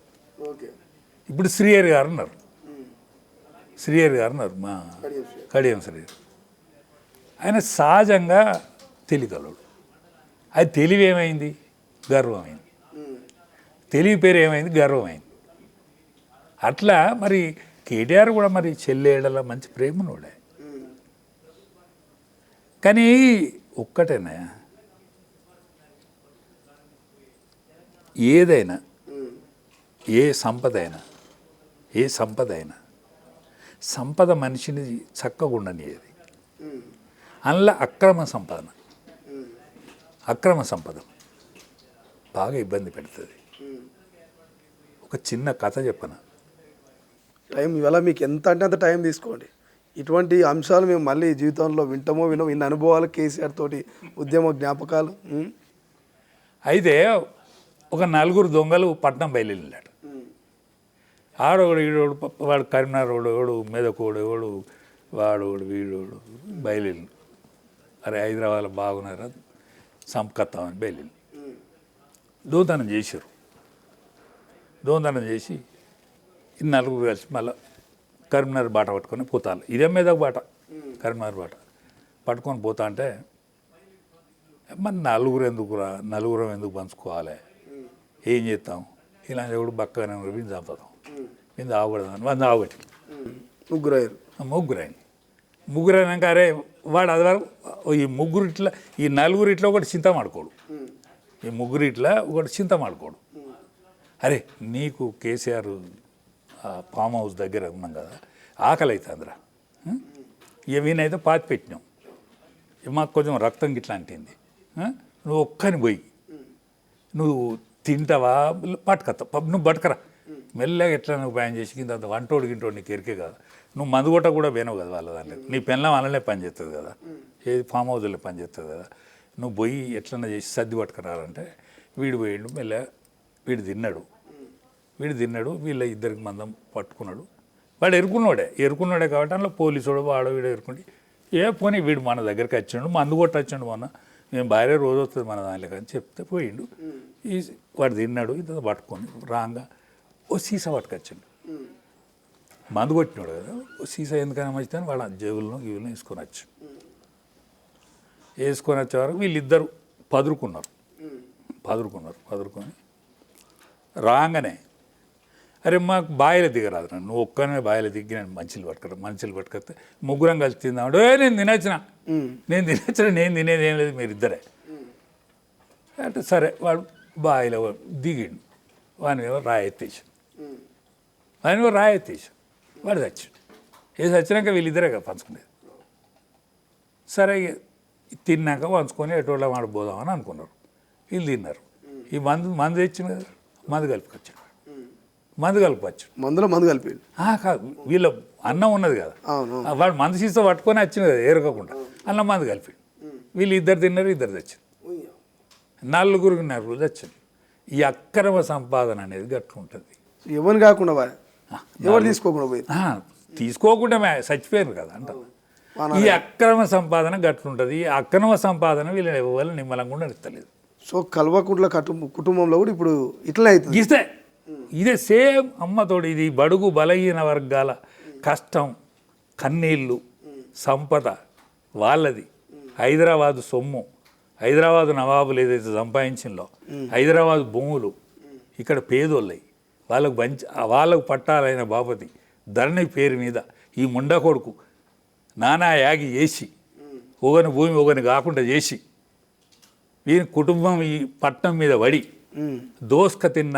ఇప్పుడు శ్రీహరి గారు ఉన్నారు, మా కడియం శ్రీహరి. ఆయన సహజంగా తెలియగలడు. అది తెలివి ఏమైంది, గర్వమైంది. తెలివి పేరు ఏమైంది, గర్వమైంది. అట్లా మరి కేటీఆర్ కూడా మరి చెల్లెళ్ళ మంచి ప్రేమనుడే. కానీ ఒక్కటేనా, ఏదైనా ఏ సంపద అయినా సంపద మనిషిని చక్కగా ఉండనిది. అందులో అక్రమ సంపద బాగా ఇబ్బంది పెడుతుంది. ఒక చిన్న కథ చెప్పనా? టైం ఇవాళ మీకు ఎంత అంటే అంత టైం తీసుకోండి. ఇటువంటి అంశాలు మేము మళ్ళీ జీవితంలో వింటామో వినో, ఇన్ని అనుభవాలు కేసీఆర్ తోటి ఉద్యమ జ్ఞాపకాలు. అయితే ఒక 4 దొంగలు పట్నం బయలుదేరాడు. ఆడోడు ఈడోడు, వాడు కరీంనగర్ ఓడు, మెదకోడు ఓడు, వాడోడు వీడోడు బయలుదేరు. అరే హైదరాబాద్లో బాగున్నారా, సంపకత్తామని బయలు దొంగతనం చేశారు. దొంగతనం చేసి ఈ నలుగురు కలిసి మళ్ళీ కరీంనగర్ బాట పట్టుకొని పోతాను. ఇదే మీద బాట, కరీంనగర్ బాట పట్టుకొని పోతా అంటే మరి నలుగురం ఎందుకు పంచుకోవాలి, ఏం చేస్తాం, ఇలాంటి కూడా బక్కగానే వీళ్ళు చంపుతాం, వీళ్ళు ఆగకూడదని వాళ్ళు ఆగబెట్టి ముగ్గురు అయినాక అరే వాడు అది వరకు ఈ నలుగురు ఇట్లా ఒకటి చింత మాడుకోడు, ఈ ముగ్గురు ఇట్లా ఒకటి చింత మాడుకోడు. అరే నీకు కేసీఆర్ ఫామ్ హౌస్ దగ్గర ఉన్నాం కదా, ఆకలి అవుతుందిరా, ఇక వీనైతే పాతి పెట్టినాం, మాకు కొంచెం రక్తం గిట్లా అంటింది, నువ్వు ఒక్కని పోయి నువ్వు తింటావా పట్టుకత్తా, నువ్వు పట్టుకరా మెల్లగా ఎట్లా నువ్వు ప్యాన్ చేసి కింద అంత వంటోడు గింటోడు నీకు ఎరికే కదా, నువ్వు మందు కొట్ట కూడా పోయినావు కదా వాళ్ళ దాంట్లో, నీ పెళ్ళం వాళ్ళనే పని చేస్తుంది కదా, ఏది ఫామ్ హౌస్లో పని చేస్తుంది కదా, నువ్వు పోయి ఎట్లన్నా చేసి సర్ది పట్టుకురారంటే వీడు పోయిండు. మెల్లగా వీడు తిన్నాడు, వీళ్ళ ఇద్దరికి మందం పట్టుకున్నాడు. వాడు ఎరుకున్నాడే కాబట్టి అందులో పోలీసుడు వాడు వీడు ఎరుకుండి పోనీ వీడు మన దగ్గరికి వచ్చిండు, మందు కొట్టి వచ్చిండు, మొన్న మేము భార్య రోజు వస్తుంది మన దానిలో అని చెప్తే పోయిండు. వాడు తిన్నాడు, ఇంత పట్టుకొని రాంగా ఓ సీసా పట్టుకొచ్చిండు, మందు కొట్టినాడు కదా, ఓ సీసా ఎందుకైనా మంచిదని వాళ్ళ జేబులను గీవులను వేసుకొని వచ్చే వరకు వీళ్ళిద్దరు పదురుకొని రాగానే అరే మాకు బాయిలో దిగరాదు, నువ్వు ఒక్కనే బాయిలో దిగి నేను మంచిలు పట్టుకొస్తే ముగ్గురం కలిసి తిందామంటే నేను తినేది ఏం లేదు, మీరు ఇద్దరే అంటే సరే. వాడు బాయిలో దిగిండు, వాని రాయి ఎత్తేసాడు, వాడు చచ్చాడు. ఏది చచ్చినాక వీళ్ళిద్దరే కదా పంచుకునేది. సరే తిన్నాక పంచుకొని ఎటోళ్ళ మాడిపోదామని అనుకున్నారు. వీళ్ళు తిన్నారు. ఈ మందు తెచ్చింది కదా, మందు కలిపి మందులో మందు కలిపి కాదు, వీళ్ళ అన్నం ఉన్నది కదా, వాడు మందు సీసా పట్టుకొని వచ్చింది కదా ఏరకకుండా, అన్నం మందు కలిపి వీళ్ళు ఇద్దరు తిన్నారు, ఇద్దరు తెచ్చింది, నలుగురు తెచ్చింది. ఈ అక్రమ సంపాదన అనేది గట్టు ఉంటుంది. ఎవరు కాకుండా ఎవరు తీసుకోకుండా చచ్చిపోయారు కదా అంట. ఈ అక్రమ సంపాదన గట్లుంటుంది. ఈ అక్రమ సంపాదన వీళ్ళని ఎవరు నిమ్మలంగా నడుస్తలేదు. సో కల్వకుంట్ల కుటుంబంలో కూడా ఇప్పుడు ఇట్లనే అవుతుంది. ఇదే సేమ్ అమ్మతోడు. ఇది బడుగు బలహీన వర్గాల కష్టం, కన్నీళ్ళు, సంపద వాళ్ళది. హైదరాబాదు సొమ్ము, హైదరాబాదు నవాబులు ఏదైతే సంపాదించిందో, హైదరాబాదు భూములు ఇక్కడ పేదోళ్ళయి, వాళ్ళకు పట్టాలైన బాపతి ధరణి పేరు మీద ఈ ముండా కొడుకు నానా యాగి చేసి ఒకని భూమి ఒకని కాకుండా చేసి వీని కుటుంబం ఈ పట్టణం మీద పడి దోసుక తిన్న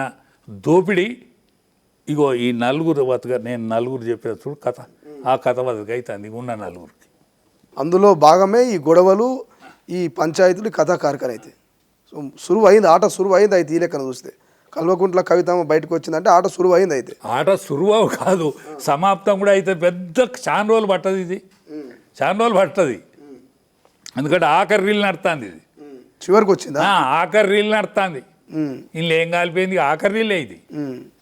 దోపిడి. ఇగో ఈ నలుగురు నేను నలుగురు చెప్పిన చూడు కథ, ఆ కథ బతుకు అవుతుంది ఉన్న నలుగురికి. అందులో భాగమే ఈ గొడవలు, ఈ పంచాయతీలు, కథా కార్యక్రమం అయితే. సో ఆట సురువు అయింది అయితే. ఈ లెక్కన చూస్తే కల్వకుంట్ల కవితమ్మ బయటకు వచ్చిందంటే ఆట సురువు అయింది అయితే. ఆట సురువు కాదు, సమాప్తం కూడా అయితే. పెద్ద చాలా రోజులు పట్టదు ఇది, చాలా రోజులు పట్టదు. ఎందుకంటే ఆఖరి రీల్ నడుతుంది ఇది, చివరికి వచ్చిందా ఆఖరి రీల్ నడుతుంది. ఇంట్లో ఏం కాలిపోయింది, ఆఖరి రీలే ఇది.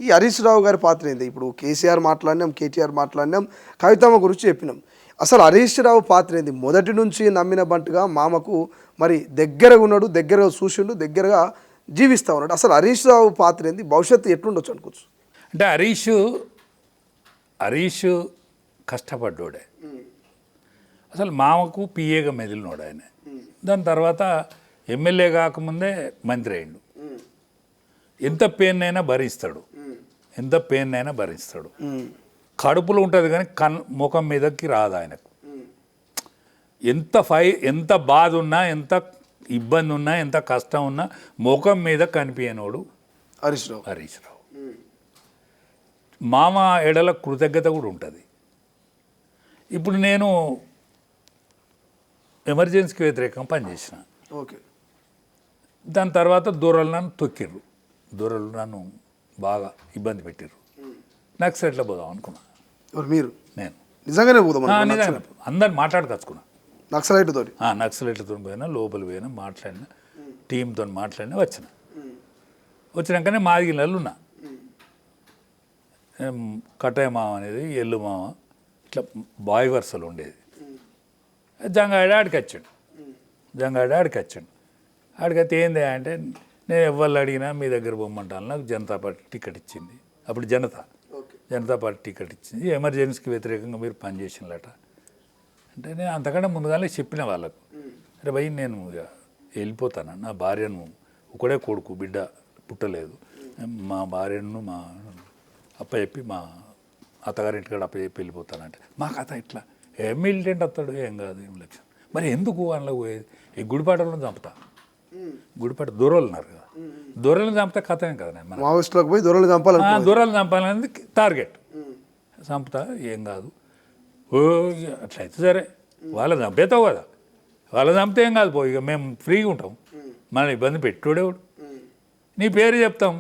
ఈ హరీష్ రావు గారి పాత్ర ఏంది? ఇప్పుడు కేసీఆర్ మాట్లాడినాం, కేటీఆర్ మాట్లాడినాం, కవితమ్మ గురించి చెప్పినాం. అసలు హరీష్ రావు పాత్ర ఏంది? మొదటి నుంచి నమ్మిన బంటుగా మామకు మరి దగ్గరగా ఉన్నాడు, దగ్గరగా చూసిండు, దగ్గరగా జీవిస్తూ ఉన్నాడు. అసలు హరీష్ రావు పాత్ర ఏంది? భవిష్యత్తు ఎట్లుండొచ్చు అనుకోవచ్చు? అంటే హరీష్ కష్టపడ్డోడే. అసలు మామకు పిఏగా మెదిలినోడు ఆయన. దాని తర్వాత ఎమ్మెల్యే కాకముందే మంత్రి అయిండు. ఎంత పెయిన్ అయినా భరిస్తాడు, కడుపులో ఉంటుంది కానీ ముఖం మీదకి రాదు ఆయనకు. ఎంత బాధ ఉన్నా, ఎంత ఇబ్బంది ఉన్నా, ఎంత కష్టం ఉన్నా ముఖం మీద కనిపించనోడు హరీష్ రావు. మామ ఎడల కృతజ్ఞత కూడా ఉంటుంది. ఇప్పుడు నేను ఎమర్జెన్సీకి వ్యతిరేకంగా పనిచేసిన. ఓకే. దాని తర్వాత దూరాలు నన్ను తొక్కిర్రు, దూరాలు నన్ను బాగా ఇబ్బంది పెట్టిర్రు. నక్సలైట్లో పోదాం అనుకున్నా. మీరు? నేను నిజంగానే అందరిని మాట్లాడుకొచ్చుకున్నా. నక్సలైట్లతో పోయినా, లోపలి పోయినా, మాట్లాడిన టీంతో మాట్లాడినా వచ్చినాకనే మాదిగి నెలలున్నా. కటాయ మామ అనేది ఎల్లు మామ ఇట్లా బాయ్ వరుసలు ఉండేది. జంగాడి ఆడికి వచ్చాడు. అడిగితే ఏంది అంటే నేను ఎవరు అడిగినా మీ దగ్గర పొమ్మంటాను, నాకు జనతా పార్టీ టికెట్ ఇచ్చింది. అప్పుడు జనతా పార్టీ టికెట్ ఇచ్చింది, ఎమర్జెన్సీకి వ్యతిరేకంగా మీరు పనిచేసినలట అంటే నేను అంతకంటే ముందుగానే చెప్పిన వాళ్ళకు, అరే భయ్ నేను ఇక వెళ్ళిపోతాను, నా భార్యను ఒకడే కొడుకు బిడ్డ పుట్టలేదు, మా భార్యను మా అప్పచెప్పి మా అత్తగారింటికాడ అప్పచెప్పి వెళ్ళిపోతానంటే మా కథ ఇట్లా ఏం మిలిటెంట్ వస్తాడు ఏం కాదు ఏం లక్ష్యం, మరి ఎందుకు అందులో పోయేది, ఈ గుడిపాటలను చంపుతా, గుడిపాట దూరాలు ఉన్నారు కదా, దూరాలను చంపితే కథమే కదా నేను మావోయిస్టులకు పోయి దొరలు చంపాలి, దూరాలు చంపాలనేది టార్గెట్, చంపుతా ఏం కాదు, ఓ అట్లయితే సరే వాళ్ళని చంపేతావు కదా, వాళ్ళని చంపితే ఏం కాదు, పోయి ఇక మేము ఫ్రీగా ఉంటాం, మన ఇబ్బంది పెట్టుడేవాడు, నీ పేరు చెప్తాం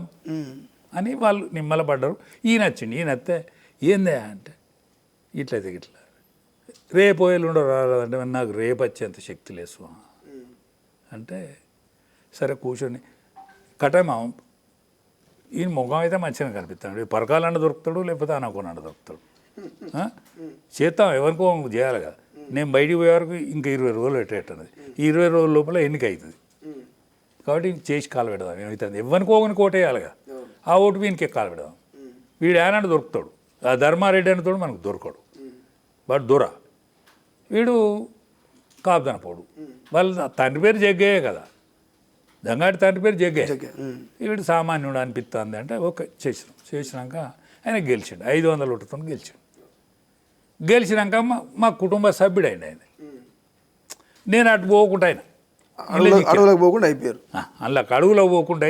అని వాళ్ళు నిమ్మలపడ్డారు. ఈయన వచ్చింది, ఈయన వస్తే ఏందే అంటే ఇట్లయితే ఇట్లా రేపు ఎల్లుండో రాలేదంటే నాకు రేపు వచ్చేంత శక్తి లేదు అంటే సరే కూర్చొని కటమా ఈయన ముఖం అయితే మంచిగా కనిపిస్తాడు, పరకాలన్న దొరుకుతాడు లేకపోతే అనుకోనన్న దొరుకుతాడు, చేద్దాం ఎవరికో చేయాలి కదా, నేను బయటికి పోయే వరకు ఇంకా 20 రోజులు ఎట్టేటది, ఈ 20 రోజుల లోపల ఎన్నిక అవుతుంది కాబట్టి చేసి కాలు పెడదాం, ఏమవుతుంది ఎవరికో ఒకరికి ఓటేయాలిగా, ఆ ఓటు వీనికి కాలు పెడదాం, వీడు ఏనాడు దొరుకుతాడు, ఆ ధర్మారెడ్డి అనేతోడు మనకు దొరకడు, వాడు దొర, వీడు కాపుదనపోడు, వాళ్ళ తండ్రి పేరు జగ్గయ్యే కదా, జంగాడి తండ్రి పేరు జగ్గయ్య, వీడు సామాన్యుడు అనిపిస్తుంది అంటే ఓకే చేసినాక ఆయన గెలిచాడు, 500 ఓటుతో గెలిచాడు, గెలిచినాక మా కుటుంబ సభ్యుడు ఆయన, నేను అటు పోకుండా ఆయన అడవులకు పోకుండా అయిపోయారు, అందులో అడుగులో పోకుండా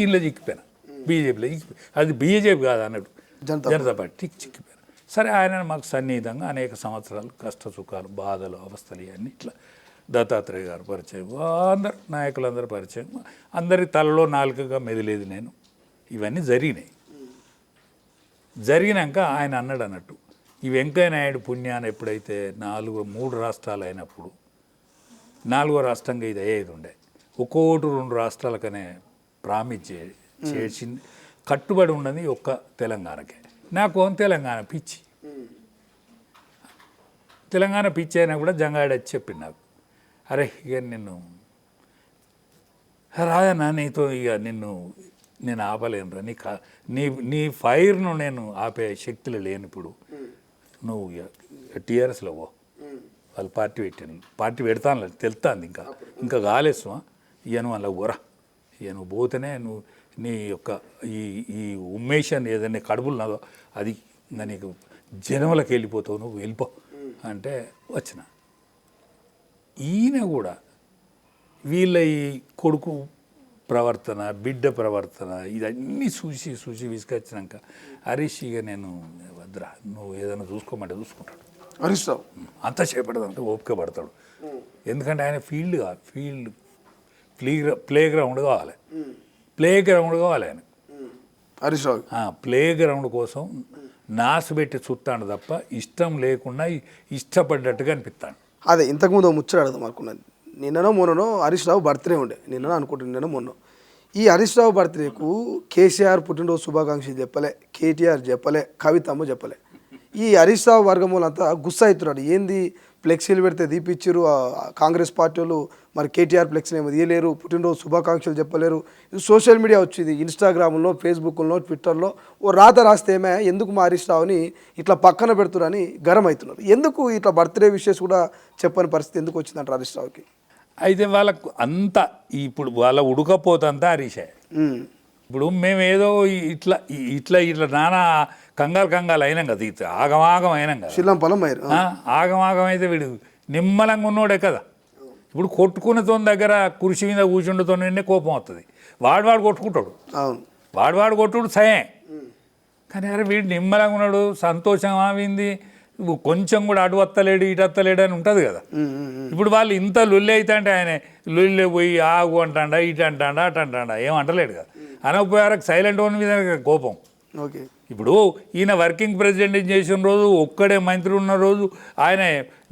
ఇళ్ళలో చిక్కిపోయాను, బీజేపీలో చిక్కిపోయి, అది బీజేపీ కాదు అన్నట్టు జనతా పార్టీ చిక్కిపోయారు. సరే ఆయన మాకు సన్నిహితంగా అనేక సంవత్సరాలు కష్ట సుఖాలు బాధలు అవస్థలు ఇవన్నీ ఇట్లా దత్తాత్రేయ గారు పరిచయం, అందరు నాయకులందరూ పరిచయం, అందరి తలలో నాలుకగా మెదిలేదు నేను, ఇవన్నీ జరిగినాక ఆయన అన్నాడు అన్నట్టు ఈ వెంకయ్య నాయుడు పుణ్యాన్ని ఎప్పుడైతే 3 రాష్ట్రాలు అయినప్పుడు 4వ రాష్ట్రంగా ఇది అయ్యేది ఉండే, ఒక్కోటి 2 రాష్ట్రాలకనే ప్రామిస్ చేసింది, కట్టుబడి ఉన్నది ఒక్క తెలంగాణకే, నాకు తెలంగాణ పిచ్చి, తెలంగాణ పిచ్చి అయినా కూడా జంగాడి వచ్చి చెప్పింది నాకు, అరే ఇక నిన్ను రాదన్నా నీతో ఇక నేను ఆపలేనురా, నీ ఫైర్ను నేను ఆపే శక్తులు లేనిప్పుడు నువ్వు ఇక టీఆర్ఎస్లో పో, వాళ్ళు పార్టీ పెడతాను తెలుస్తుంది, ఇంకా కాలేస్తావా ఇక నువ్వు అలా పోరా, ఇక నువ్వు పోతేనే నువ్వు నీ యొక్క ఈ ఉమ్మేషన్ ఏదైనా కడుపులున్నదో అది ఇంకా నీకు జనంలోకి వెళ్ళిపోతావు, నువ్వు వెళ్ళిపో అంటే వచ్చిన. ఈయన కూడా వీళ్ళ ఈ కొడుకు ప్రవర్తన బిడ్డ ప్రవర్తన ఇదన్నీ చూసి విసుకొచ్చినాక హరీష్ ఇక నేను వద్దురా నువ్వు ఏదైనా చూసుకోమంటే చూసుకుంటాడు, హరీష్ రావు అంత చేపడదంటే ఓపిక పడతాడు, ఎందుకంటే ఆయన ఫీల్డ్ ప్లే గ్రౌండ్ కావాలి ఆయన, హరీష్ రావు ప్లే గ్రౌండ్ కోసం నాసుబెట్టి చూస్తాడు తప్ప ఇష్టం లేకుండా ఇష్టపడ్డట్టుగా అనిపిస్తాడు. అదే ఇంతకుముందు ముచ్చట అడదాం అనుకున్నాను, నిన్ననో మొన్ననో హరీష్ రావు బర్త్డే ఉండే, నిన్ననో అనుకుంటున్నాను నిన్ననో మొన్న, ఈ హరీష్ రావు బర్త్డేకు కేసీఆర్ పుట్టినరోజు శుభాకాంక్షలు చెప్పలే, కేటీఆర్ చెప్పలే, కవితమ్మ చెప్పలే, ఈ హరీష్ రావు వర్గం వాళ్ళంతా గుస్సా అవుతున్నాడు, ఏంది ఫ్లెక్సీలు పెడితే దీపిచ్చారు కాంగ్రెస్ పార్టీ వాళ్ళు, మరి కేటీఆర్ ఫ్లెక్సీలు ఏమో తీయలేరు, పుట్టినరోజు శుభాకాంక్షలు చెప్పలేరు, సోషల్ మీడియా వచ్చింది ఇన్స్టాగ్రామ్లో ఫేస్బుక్లో ట్విట్టర్లో ఓ రాత రాస్తే ఏమే ఎందుకు మా హరీష్ రావుని ఇట్లా పక్కన పెడుతున్నారని గరం అవుతున్నారు, ఎందుకు ఇట్లా బర్త్డే విషయస్ కూడా చెప్పని పరిస్థితి ఎందుకు వచ్చిందంట హరీష్ రావుకి? అయితే వాళ్ళకు అంతా ఇప్పుడు వాళ్ళ ఉడకపోతంతా హరీషే, ఇప్పుడు మేము ఏదో ఇట్లా నానా కంగాలు అయినాం కదా, ఆగమాగం అయినాం కదా, శిల్లంపలం ఆగమాగం అయితే వీడు నిమ్మలంగా ఉన్నోడే కదా, ఇప్పుడు కొట్టుకున్నతో దగ్గర కుర్చీ మీద కూర్చుండుతోనే కోపం వస్తుంది, వాడు కొట్టుకుంటాడు, వాడు కొట్టుడు సయే, కానీ అరే వీడు నిమ్మలంగా ఉన్నాడు సంతోషం ఆవింది, కొంచెం కూడా అటు వత్తలేడు ఇటు వత్తలేడు అని ఉంటుంది కదా. ఇప్పుడు వాళ్ళు ఇంత లొల్లి అయితే అంటే ఆయన లొల్లి పోయి ఆగు అంటాడా ఇటు అంటాడా అటు అంటాడా ఏమంటలేడు కదా, అనకపోయారకు సైలెంట్ ఉన్న మీద కోపం. ఓకే, ఇప్పుడు ఈయన వర్కింగ్ ప్రెసిడెంట్ చేసిన రోజు ఒక్కడే మంత్రి ఉన్న రోజు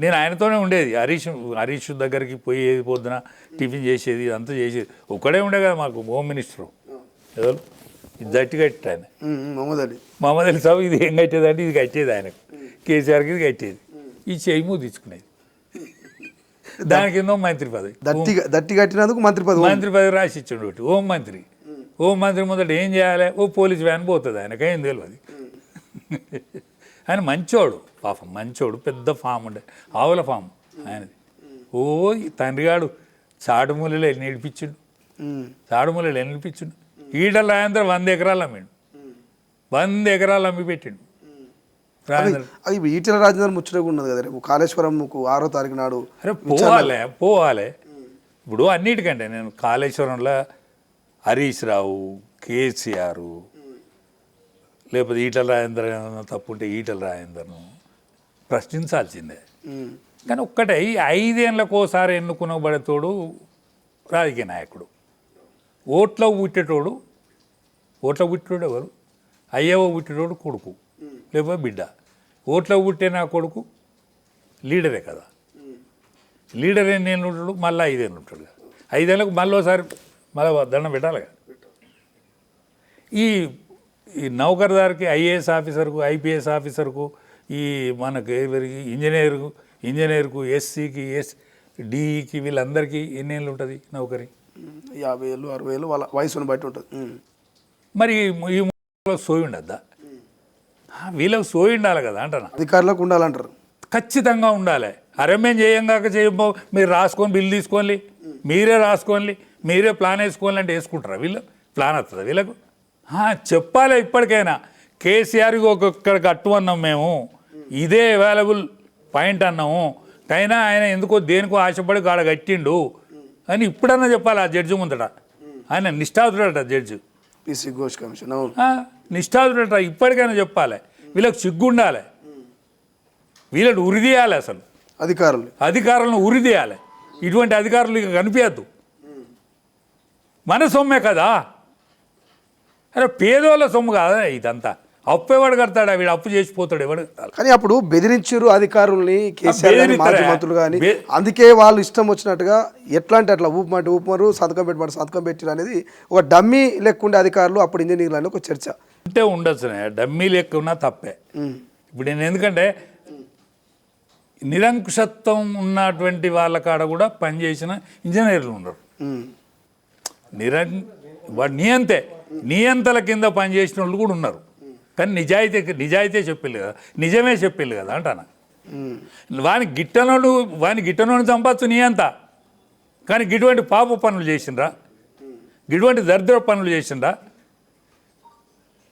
నేను ఆయనతోనే ఉండేది, హరీష్ దగ్గరికి పోయేది, పొద్దున టిఫిన్ చేసేది ఇదంతా చేసేది ఒక్కడే ఉండే కదా మాకు హోమ్ మినిస్టరు, ఏదో ఇది జట్టి కట్టి ఆయన మహమ్మద్ అలీ సాబు, ఇది ఏం కట్టేది అంటే ఇది కట్టేది ఆయనకు, కేసీఆర్కి ఇది కట్టేది, ఈ చేయి తీసుకునేది దానికి ఏందో మంత్రి పదవి దట్టి కట్టినందుకు మంత్రి పదవి. మంత్రి పదవి రాసి ఇచ్చిండు ఒకటి హోం మంత్రి ముందట ఏం చేయాలి? పోలీస్ వ్యాన్ పోతుంది, ఆయనకేం తెలియదు. ఆయన మంచోడు, పాపం మంచోడు. పెద్ద ఫామ్ ఉండే, ఆవుల ఫామ్ ఆయనది. ఈ తండ్రిగాడు చాటుమూలలో ఎన్ని నడిపించిండు, చాటుమూలలో ఎన్ని నడిపించిండు. ఈటల రాజేంద్ర 100 ఎకరాలు అమ్మిండు, 100 ఎకరాలు అమ్మి పెట్టిండు రాజేంద్ర. అది ఈటెల రాజేంద్ర ముచ్చటగా ఉన్నది కదా రేపు కాళేశ్వరంకు 6వ తారీఖు నాడు. అరే పోవాలి. ఇప్పుడు అన్నిటికంటే నేను కాళేశ్వరంలో హరీష్ రావు, కేసీఆర్, లేకపోతే ఈటల రాజేంద్ర ఏమైనా తప్పు ఉంటే ఈటల రాజేంద్రను ప్రశ్నించాల్సిందే. కానీ ఒక్కటే, ఈ 5 ఏళ్ళకోసారి ఎన్నుకునబడేతోడు రాజకీయ నాయకుడు. ఓట్లో పుట్టేటోడు ఎవరు? అయ్యవ పుట్టేటోడు కొడుకు లేకపోతే బిడ్డ. ఓట్లో పుట్టే నా కొడుకు లీడరే కదా. లీడర్ ఎన్ని ఏళ్ళు ఉంటాడు? మళ్ళీ 5 ఏళ్ళు ఉంటాడు. 5 ఏళ్ళకు మళ్ళీ ఒకసారి మళ్ళీ దండం పెట్టాలి కదా. ఈ నౌకర్దారికి, ఐఏఎస్ ఆఫీసర్కు, ఐపీఎస్ ఆఫీసర్కు, ఈ మనకు ఎవరికి ఇంజనీర్కు, ఎస్సీకి, డిఈకి, వీళ్ళందరికీ ఎన్ని ఏళ్ళు ఉంటుంది నౌకరీ? 50,000 60,000 వాళ్ళ వయసును బట్టి ఉంటుంది. మరి ఈ సోయి ఉండద్దా? వీళ్ళకి సోయి ఉండాలి కదా అంటున్నా. అధికారులకు ఉండాలంటారు. ఖచ్చితంగా ఉండాలి. అరే మేము చేయంగాక చేయబో, మీరు రాసుకొని బిల్లు తీసుకోండి, మీరే రాసుకోండి, మీరే ప్లాన్ వేసుకోవాలి అంటే వేసుకుంటారా? వీళ్ళు ప్లాన్ వస్తుందా వీళ్ళకు? చెప్పాలి ఇప్పటికైనా. కేసీఆర్కి ఒక్కొక్కరు కట్టు అన్నాం మేము, ఇదే అవైలబుల్ పాయింట్ అన్నాము, అయినా ఆయన ఎందుకో దేనికో ఆశపడి గాడ కట్టిండు అని ఇప్పుడన్నా చెప్పాలి ఆ జడ్జి ముందట. ఆయన నిష్ఠాతుడట జడ్జి, పీసీ ఘోష్ కమిషన్. నిష్ఠాతుడట. ఇప్పటికైనా చెప్పాలి. వీళ్ళకి సిగ్గు ఉండాలి, వీళ్ళని ఉరిదీయాలి. అసలు అధికారులను ఉరిదీయాలి. ఇటువంటి అధికారులు ఇక కనిపించద్దు. మన సొమ్మే కదా. అరే పేదోళ్ళ సొమ్ము కాదా ఇదంతా. అప్పు ఎవడు కడతాడా? వీడు అప్పు చేసిపోతాడు ఎవడు. కానీ అప్పుడు బెదిరించారు అధికారుల్ని, కేసీఆర్ గాని, మాజీ మంత్రులు కానీ. అందుకే వాళ్ళు ఇష్టం వచ్చినట్టుగా ఎట్లా అంటే అట్లా ఊపమారు సంతకం పెట్టారు అనేది ఒక డమ్మీ లెక్కుండే అధికారులు అప్పుడు ఇంజనీర్లు అని ఒక చర్చ. అంటే ఉండొచ్చు, డమ్మీ లెక్క ఉన్నా తప్పే. ఇప్పుడు నేను ఎందుకంటే నిరంకుశత్వం ఉన్నటువంటి వాళ్ళ కాడ కూడా పనిచేసిన ఇంజనీర్లు ఉన్నారు. నియంతల కింద పనిచేసిన వాళ్ళు కూడా ఉన్నారు. కానీ నిజాయితీ చెప్పిల్లు కదా, నిజమే చెప్పిల్లు కదా అంటాను. వాని గిట్టనోడు చంపచ్చు నియంత. కానీ గిటువంటి పాప పనులు చేసిండ్రా, గిటువంటి దరిద్ర పనులు చేసిండ్రా?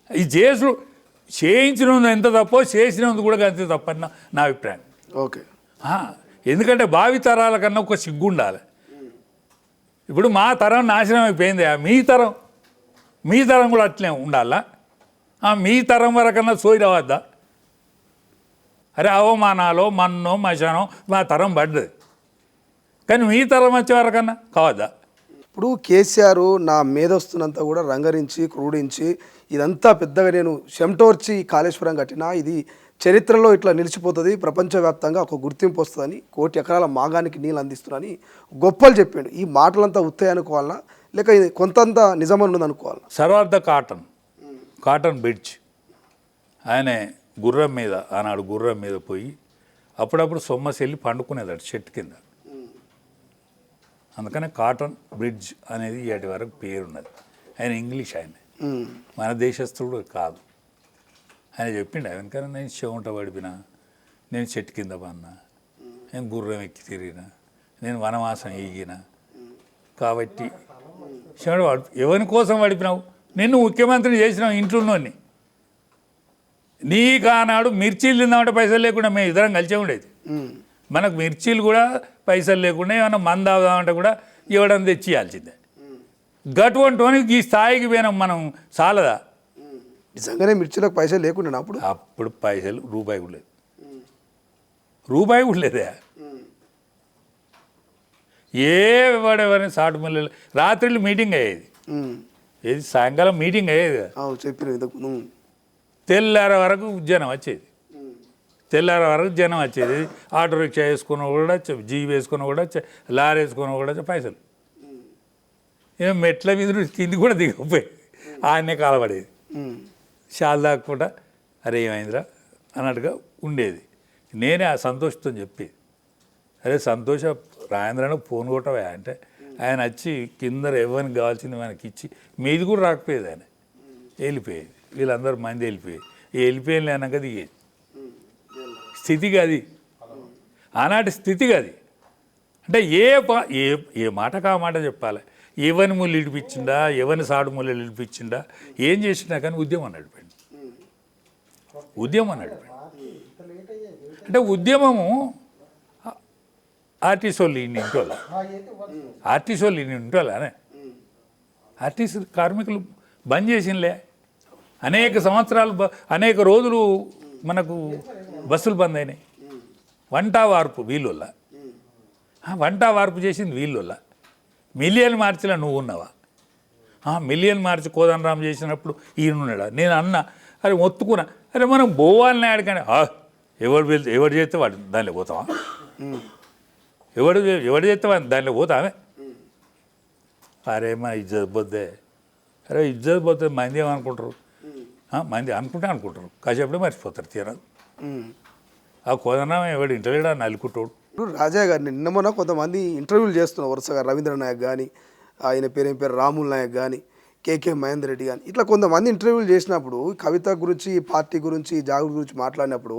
ఈ చేయించినందు ఎంత తప్పో చేసినందుకు కూడా అంతే తప్పని నా అభిప్రాయం. ఓకే. ఎందుకంటే భావి తరాల కన్నా ఒక సిగ్గు ఉండాలి. ఇప్పుడు మా తరం నాశనం అయిపోయింది, మీ తరం కూడా అట్లే ఉండాలా? మీ తరం వరకన్నా సోయి రావద్దా? అరే అవమానాలో మన్నో మశానో మా తరం పడ్డది, కానీ మీ తరం వచ్చే వరకన్నా కావద్దా? ఇప్పుడు కేసీఆర్ నా మేధస్తున్నంతా కూడా రంగరించి క్రూడించి ఇదంతా పెద్దగా నేను చెమటోర్చి కాళేశ్వరం కట్టినా ఇది చరిత్రలో ఇట్లా నిలిచిపోతుంది, ప్రపంచవ్యాప్తంగా ఒక గుర్తింపు వస్తుందని, 1 కోటి ఎకరాల మాగానికి నీళ్ళు అందిస్తున్నాని గొప్పలు చెప్పాడు. ఈ మాటలంతా ఉత్తాయి అనుకోవాలన్నా లేక కొంతంత నిజమని ఉన్నది అనుకోవాలన్నా? సర్వార్థ కాటన్ బ్రిడ్జ్ ఆయనే ఆనాడు గుర్రం మీద పోయి అప్పుడప్పుడు సొమ్మసెల్లి పండుకునేదాడు చెట్టు కింద. అందుకనే కాటన్ బ్రిడ్జ్ అనేది ఇవాటి వరకు పేరున్నది. ఆయన ఇంగ్లీష్, ఆయన మన దేశస్థుడు కాదు. ఆయన చెప్పిండు, వెనకనే నేను చెవుంట పడిపిన, నేను చెట్టు కింద పన్నా, నేను గుర్రం ఎక్కి తిరిగిన, నేను వనవాసం ఎగిన. కాబట్టి చెవుడు ఎవరి కోసం పడిపినావు? నిన్ను ముఖ్యమంత్రిని చేసినావు ఇంట్లోని. నీకు ఆనాడు మిర్చీలు తిందామంటే పైసలు లేకుండా మేము ఇద్దరం కలిసే ఉండేది. మనకు మిర్చీలు కూడా పైసలు లేకుండా ఏమన్నా మందు అవుదామంటే కూడా ఇవ్వడం తెచ్చియాల్సిందే. గటువంటికి ఈ స్థాయికి పోయినాం మనం. చాలదా? నిజంగానే మిర్చిలకు పైసలు లేకుండా అప్పుడు పైసలు రూపాయి కూడా లేదు, రూపాయి కూడా లేదే. వాడేవారిని సాటు మల్లెలు రాత్రిళ్ళు మీటింగ్ అయ్యేది, ఏది సాయంకాలం మీటింగ్ అయ్యేది కదా. తెల్లార వరకు జనం వచ్చేది. ఆటో రిక్షా వేసుకున్న కూడా, జీప్ వేసుకున్న కూడా, లారీ వేసుకున్న కూడా పైసలు. ఏమో మెట్ల మీద కింది కూడా దిగపోయి ఆయనే కాలపడేది. షాల్ దాక్కుండా అరే ఏమైందిరా అన్నట్టుగా ఉండేది. నేనే ఆ సంతోషంతో చెప్పేది, అరే సంతోష రాజేంద్రను ఫోన్ కొట్టవా అంటే ఆయన వచ్చి కింద ఎవరికి కావాల్సింది మనకి ఇచ్చి మీది కూడా రాకపోయేది ఆయన వెళ్ళిపోయేది వీళ్ళందరూ మంది వెళ్ళిపోయేది వెళ్ళిపోయింది అన్నాక దిగేది స్థితిగా అది ఆనాటి స్థితిగా అది అంటే ఏ మాటకు ఆ మాట చెప్పాలి ఎవని ముళ్ళు ఇడిపించిందా ఎవని సాడు ముళ్ళు ఇడిపించిందా ఏం చేసినా కానీ ఉద్యమం నడిపోయింది అంటే ఉద్యమము ఆర్టీసీ వాళ్ళు ఇన్ని ఇంటోళ్ళ ఆర్టీసీ కార్మికులు బంద్ చేసినలే అనేక సంవత్సరాలు అనేక రోజులు మనకు బస్సులు బంద్ అయినాయి వంట వార్పు వీళ్ళ వంట వార్పు చేసింది వీళ్ళ మిలియన్ మార్చిలో నువ్వు ఉన్నావా మిలియన్ మార్చి కోదండరామ్ చేసినప్పుడు ఈయనున్నాడా నేను అన్నా అరే మొత్తుకున్నా అరే మనం పోవాలని అడిగానే ఎవడు చేస్తే వాడు దానిలో పోతావా ఎవడు చేస్తే వాడు దానిలో పోతావే అరే మా ఇజ్జత్ పోతే అరే ఇజ్జత్ పోతే మంది ఏమనుకుంటారు మంది అనుకుంటారు కాసేపుడే మర్చిపోతారు తీరదు ఆ కోదండరామ్ ఎవడు ఇంటలేడా నలుకుంటాడు. ఇప్పుడు రాజా గారిని నిన్న మొన్న కొంతమంది ఇంటర్వ్యూలు చేస్తున్నారు వరుసగా రవీంద్ర నాయక్ కానీ ఆయన పేరు రాముల్ నాయక్ కానీ కేకే మహేందర్ రెడ్డి కానీ ఇట్లా కొంతమంది ఇంటర్వ్యూలు చేసినప్పుడు కవిత గురించి పార్టీ గురించి జాగృతి గురించి మాట్లాడినప్పుడు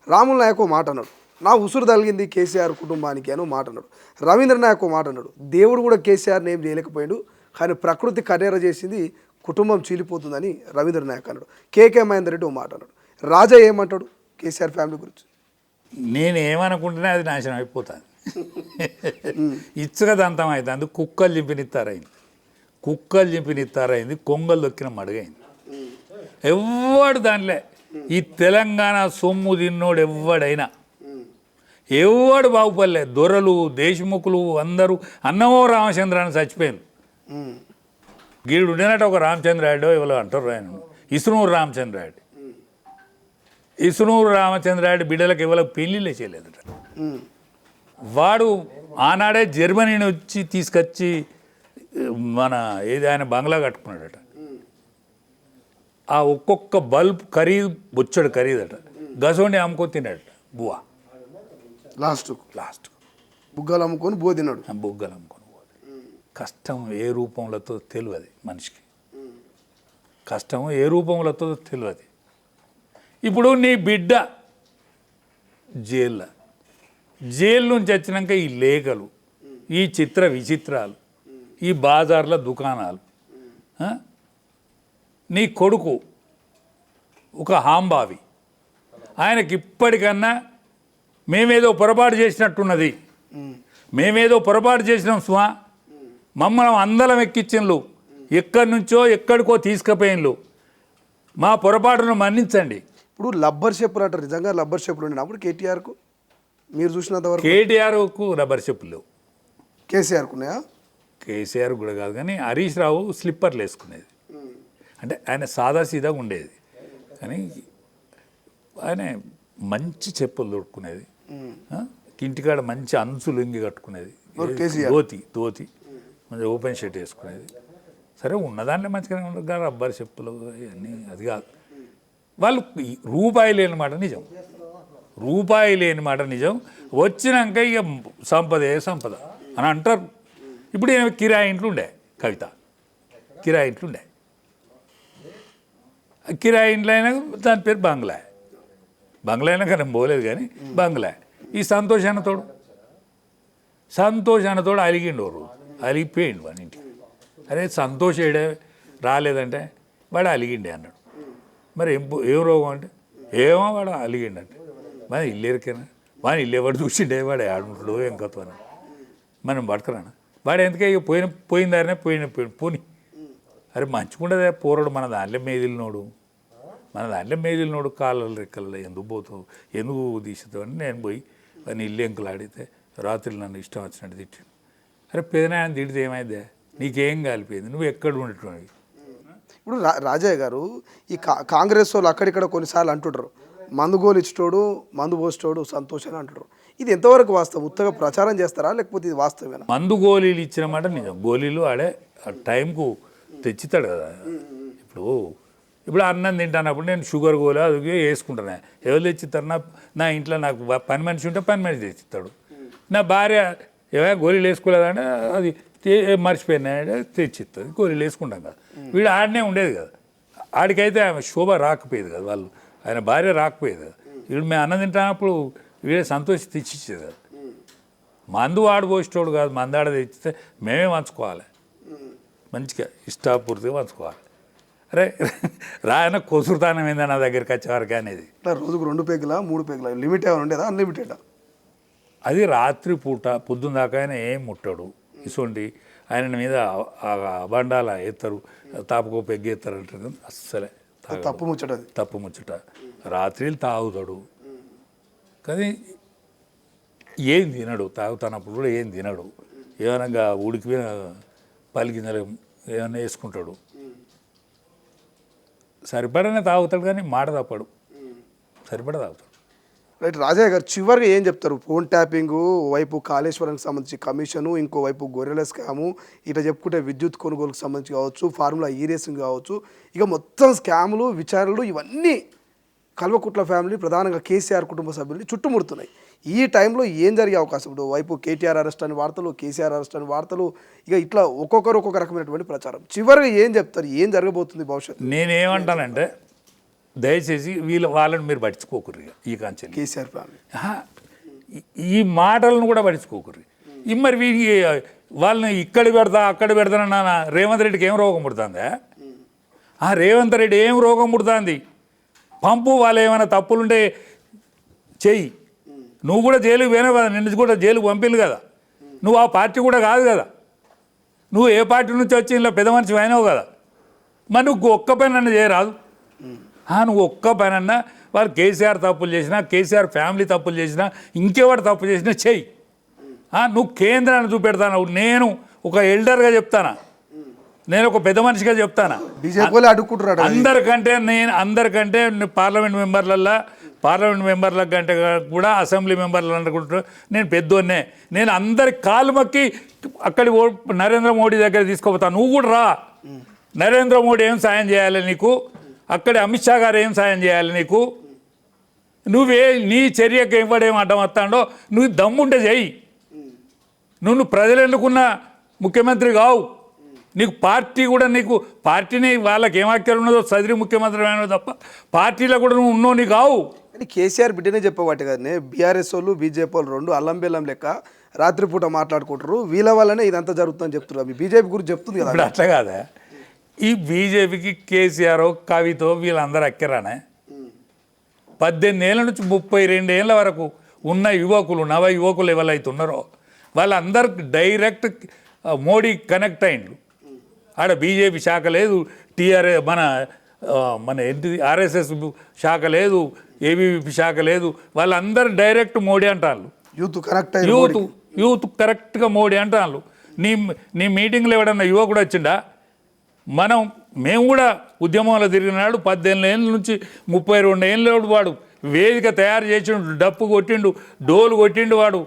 రాముల్ నాయక్ మాట అన్నాడు నా ఉసురు తగిలింది కేసీఆర్ కుటుంబానికి అని మాట అన్నాడు. రవీంద్ర నాయక్ మాట అన్నాడు దేవుడు కూడా కేసీఆర్ని ఏం చేయలేకపోయాడు కానీ ప్రకృతి కర్రెర చేసింది కుటుంబం చీలిపోతుందని రవీంద్ర నాయక్ అన్నాడు. కేకే మహేందర్ రెడ్డి మాట అన్నాడు. రాజా ఏమంటాడు కేసీఆర్ ఫ్యామిలీ గురించి? నేను ఏమనుకుంటున్నా అది నాశనం అయిపోతుంది. ఇచ్చక దంతం అవుతుంది. కుక్కలు చింపినిత్తారైంది కొంగలు దొక్కిన మడుగైంది. ఎవడు దానిలే ఈ తెలంగాణ సొమ్ము తిన్నోడు ఎవడు బాగుపడలే. దొరలు దేశముఖులు అందరూ అన్నమో రామచంద్రాన్ని చచ్చిపోయింది. గీడు ఉండినట్టు ఒక రామచంద్రాయుడు ఎవరో అంటారు ఆయన ఇసునూరు రామచంద్రాయుడు. ఇసునూరు రామచంద్రాయుడు బిడ్డలకు ఎవరికి పెళ్ళిళ్ళే చేయలేదట. వాడు ఆనాడే జర్మనీని వచ్చి తీసుకొచ్చి మన ఆయన బంగ్లా కట్టుకున్నాడట. ఆ ఒక్కొక్క బల్బ్ ఖరీదు బొచ్చడు ఖరీదట. గసోండి అమ్ముకొని తిన్నాడట బువ్వ లాస్ట్ బుగ్గలు అమ్ముకొని బోదినాడు. బుగ్గలు అమ్ముకొని పోదు. కష్టం ఏ రూపంలోతో తెలియదు మనిషికి. కష్టం ఏ రూపంలోతో తెలియదు. ఇప్పుడు నీ బిడ్డ జైలు నుంచి వచ్చినాక ఈ లేఖలు, ఈ చిత్ర విచిత్రాలు, ఈ బాజార్ల దుకాణాలు, నీ కొడుకు ఒక హాంబావి, ఆయనకి ఇప్పటికన్నా మేమేదో పొరపాటు చేసినట్టున్నది, మేమేదో పొరపాటు చేసినాం సుమా, మమ్మల్ని అందరం ఎక్కించిండ్లు, ఎక్కడి నుంచో ఎక్కడికో తీసుకుపోయిన్లు, మా పొరపాటును మన్నించండి. ఇప్పుడు లబ్బర్ చెప్పులు అంటారు, నిజంగా లబ్బర్ చెప్పులు ఉండినప్పుడు కేటీఆర్కు మీరు చూసినంత వరకు కేటీఆర్కు రబ్బర్ చెప్పులు లేవు. కేసీఆర్కు ఉన్నాయా? కేసీఆర్ కూడా కాదు కానీ హరీష్ రావు స్లిప్పర్లు వేసుకునేది. అంటే ఆయన సాదాసీదాగా ఉండేది కానీ ఆయన మంచి చెప్పులు దొరుకునేది. ఇంటికాడ మంచి అంచులు ఇంగి కట్టుకునేది, ధోతి మంచి ఓపెన్ షర్ట్ వేసుకునేది. సరే ఉన్నదాంట్లో మంచిగానే ఉండదు. రబ్బర్ చెప్పులు ఇవన్నీ అది కాదు. వాళ్ళు రూపాయి లేని మాట నిజం. వచ్చినాక ఇక సంపద అని అంటారు. ఇప్పుడు ఏమి కిరాయి ఇంట్లో ఉండే కవిత, కిరాయి ఇంట్లో అయినా దాని పేరు బంగ్లా అయినా కానీ పోలేదు కానీ బంగ్లా. ఈ సంతోషానతోడు అలిగిండు రోజు, అలిగిపోయిండు వాడి ఇంటికి. అరే సంతోష్ ఏడే రాలేదంటే వాడు అలిగిండే అన్నాడు. మరి ఏం రోగం అంటే ఏమో వాడు అలిగిండంటే మన ఇల్లు ఎరికేనా, వాడు ఇల్లు ఎవడు చూసిండే వాడు ఆడుకుంటాడు ఏం కథ అని మనం పడుకురానా. వాడు ఎందుకే ఇక పోయిన దారినే పోని. అరే మంచుకుండదే పోరడు మన దాంట్లో మేదిలినోడు కాళ్ళ రెక్కలలో ఎందుకు పోతావు, ఎందుకు తీస్తావు అని నేను పోయి వాడిని ఇల్లు ఎంకులాడితే రాత్రులు నన్ను ఇష్టం వచ్చినట్టు తిట్టాను. అరే పెదనాయన తిడితే ఏమైందే, నీకేం కాలిపోయింది, నువ్వు ఎక్కడ ఉండేటువంటి. ఇప్పుడు రాజయ్య గారు ఈ కాంగ్రెస్ వాళ్ళు అక్కడిక్కడ కొన్నిసార్లు అంటుంటారు మందు ఇచ్చేటోడు మందు పోసేటోడు సంతోష్ అని అంటారు. ఇది ఎంతవరకు వాస్తవం? ఉత్తగా ప్రచారం చేస్తారా లేకపోతే ఇది వాస్తవమేనా? మందు గోళీలు ఇచ్చిన మాట నిజం. గోళీలు ఆడే టైంకు తెచ్చిస్తాడు కదా. ఇప్పుడు అన్నం తింటానప్పుడు నేను షుగర్ గోళీ అది వేసుకుంటాను. ఎవరు తెచ్చిస్తారు? నా ఇంట్లో నాకు పని మనిషి ఉంటే పని మనిషి తెచ్చిస్తాడు. నా భార్య ఏమైనా గోళీలు వేసుకోలేదంటే అది మర్చిపోయినా తెచ్చిస్తుంది, గోళీలు వేసుకుంటాం కదా. వీడు ఆడనే ఉండేది కదా, ఆడికైతే ఆమె శోభ రాకపోయేది కదా, వాళ్ళు ఆయన భార్య రాకపోయేది కదా. వీడు మేము అన్నం తింటున్నప్పుడు వీడే సంతోషి తెచ్చిచ్చేది కదా. మందు వాడు పోసేటోడు కాదు, మందు ఆడ తెచ్చితే మేమే పంచుకోవాలి, మంచిగా ఇష్టాపూర్తిగా పంచుకోవాలి. అరే రాయన కొసురుతానం ఏందా నా దగ్గరికి వచ్చేవారికి అనేది. ఇట్లా రోజుకు 2 పెగ్గులా 3 పెగ్గులా లిమిట్ ఏమైనా ఉండేదా, అన్లిమిటెడా? అది రాత్రి పూట పొద్దున్న దాకా ఆయన ఏం ముట్టాడు. ఇసుండి ఆయన మీద బండాల ఎత్తారు, తాపకో పెగ్గి ఎత్తారు అంటారు. అస్సలే తప్పు ముచ్చట అది. తప్పు ముచ్చట. రాత్రిలు తాగుతాడు కానీ ఏం తినడు, తాగుతున్నప్పుడు కూడా ఏం తినడు. ఏమైనా ఉడికిపోయిన పలికిందలు ఏమైనా వేసుకుంటాడు, సరిపడనే తాగుతాడు కానీ మాట తప్పడు, సరిపడ తాగుతాడు. రైట్ రాజయ్య గారు, చివరిగా ఏం చెప్తారు? ఫోన్ ట్యాపింగు, వైపు కాళేశ్వరంకి సంబంధించి కమిషను, ఇంకోవైపు గొర్రెల స్కాము, ఇట్లా చెప్పుకుంటే విద్యుత్ కొనుగోలుకు సంబంధించి కావచ్చు, ఫార్ములా ఈ రేసింగ్ కావచ్చు, ఇక మొత్తం స్కాములు, విచారణలు ఇవన్నీ కల్వకుట్ల ఫ్యామిలీ, ప్రధానంగా కేసీఆర్ కుటుంబ సభ్యుల్ని చుట్టుముడుతున్నాయి. ఈ టైంలో ఏం జరిగే అవకాశం? ఇప్పుడు వైపు కేటీఆర్ అరెస్ట్ అని వార్తలు, కేసీఆర్ అరెస్ట్ అని వార్తలు, ఇక ఇట్లా ఒక్కొక్కరు ఒక్కొక్క రకమైనటువంటి ప్రచారం. చివరిగా ఏం చెప్తారు? ఏం జరగబోతుంది భవిష్యత్తు? నేనేమంటానంటే దయచేసి వాళ్ళని మీరు పట్టించుకోకర్రి. ఈ కాంచెల్లి కేసీఆర్ ఫ్యామిలీ ఈ మాటలను కూడా పట్టించుకోకర్రి. మరి వీరికి వాళ్ళని ఇక్కడ పెడతా అక్కడ పెడతానన్నా రేవంత్ రెడ్డికి ఏం రోగం పుడుతుందా? రేవంత్ రెడ్డి ఏం రోగం పుడుతుంది? పంపు, వాళ్ళు ఏమైనా తప్పులుంటే చెయ్యి. నువ్వు కూడా జైలుకి పోయినావు కదా, నిన్ను కూడా జైలుకు పంపిల్లు కదా. నువ్వు ఆ పార్టీ కూడా కాదు కదా, నువ్వు ఏ పార్టీ నుంచి వచ్చి ఇలా పెద్ద మనిషి అయినావు కదా. మరి నువ్వు ఒక్క పని అన్న చేయరాదు? నువ్వు ఒక్క పని అన్నా, వాళ్ళు కేసీఆర్ తప్పులు చేసినా, కేసీఆర్ ఫ్యామిలీ తప్పులు చేసినా, ఇంకెవరు తప్పు చేసినా చెయ్యి. నువ్వు కేంద్రాన్ని చూపెడతాను. నేను ఒక ఎల్డర్గా చెప్తానా, నేను ఒక పెద్ద మనిషిగా చెప్తానా. బీజేపీ అడుక్కుంటున్నాడు అందరికంటే పార్లమెంట్ మెంబర్ల కంటే కూడా అసెంబ్లీ మెంబర్లు అనుకుంటున్నారు. నేను పెద్దోన్నే. నేను అందరి కాలు మొక్కి అక్కడి నరేంద్ర మోడీ దగ్గర తీసుకుపోతాను. నువ్వు కూడా రా. నరేంద్ర మోడీ ఏం సాయం చేయాలి నీకు? అక్కడి అమిత్ షా గారు ఏం సాయం చేయాలి నీకు? నీ చర్యకు ఇవ్వడేం అడ్డం వస్తాడో నువ్వు దమ్ముంటే చెయ్యి. నువ్వు ప్రజలు ఎన్నుకున్న ముఖ్యమంత్రి కావు. నీకు పార్టీ కూడా, నీకు పార్టీని వాళ్ళకి ఏం వాక్యాలు ఉన్నదో చదివి ముఖ్యమంత్రి అయినో తప్ప పార్టీలో కూడా నువ్వు ఉన్నావు నీ కావు. అని కేసీఆర్ బిడ్డనే చెప్పవాటి కదనే. బీఆర్ఎస్ వాళ్ళు బీజేపీ వాళ్ళు రెండు అల్లం బెల్లం లెక్క రాత్రిపూట మాట్లాడుకుంటారు. వీళ్ళ వల్లనే ఇదంతా జరుగుతుందని చెప్తున్నారు. బీజేపీ గురించి చెప్తుంది కదా. ఇప్పుడు అట్లా కాదా? ఈ బీజేపీకి కేసీఆర్, కవితో వీళ్ళందరూ అక్కరానే. 18 ఏళ్ళ నుంచి 32 ఏళ్ళ వరకు ఉన్న యువకులు, నవ యువకులు ఎవరైతే ఉన్నారో వాళ్ళందరికి డైరెక్ట్ మోడీ కనెక్ట్ అయిండు. ఆడ బీజేపీ శాఖ లేదు, మన ఏంటిది ఆర్ఎస్ఎస్ శాఖ లేదు, ఏబీవీపీ శాఖ లేదు. వాళ్ళందరూ డైరెక్ట్ మోడీ అంటారు. యూత్ కరెక్ట్గా మోడీ అంటారు. నీ మీటింగ్లో ఎవడన్నా యువకుడు వచ్చిండా? మేము కూడా ఉద్యమంలో తిరిగినాడు. 18 ఏళ్ళ నుంచి 32 ఏళ్ళ వాడు వేదిక తయారు చేసిండు, డప్పు కొట్టిండు, డోలు కొట్టిండు, వాడు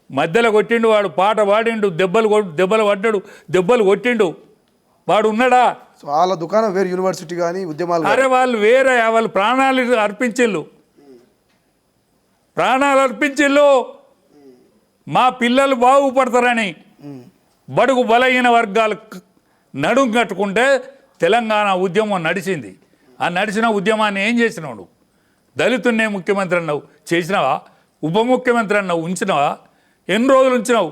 మధ్యలో కొట్టిండు, వాడు పాట పాడిండు, దెబ్బలు పడ్డాడు, దెబ్బలు కొట్టిండు. వాడు ఉన్నాడా? వాళ్ళ దుకాణం వేరే, యూనివర్సిటీ కానీ ఉద్యమాలు. అరే వాళ్ళు వేరే, వాళ్ళు ప్రాణాలు అర్పించిళ్ళు. మా పిల్లలు బాగుపడతారని బడుగు బలహీన వర్గాలు నడుం కట్టుకుంటే తెలంగాణ ఉద్యమం నడిచింది. ఆ నడిచిన ఉద్యమాన్ని ఏం చేసినావు? నువ్వు దళితున్నే ముఖ్యమంత్రి అన్నావు, చేసినావా? ఉప ముఖ్యమంత్రి అన్నావు, ఉంచినావా? ఎన్ని రోజులు ఉంచినావు?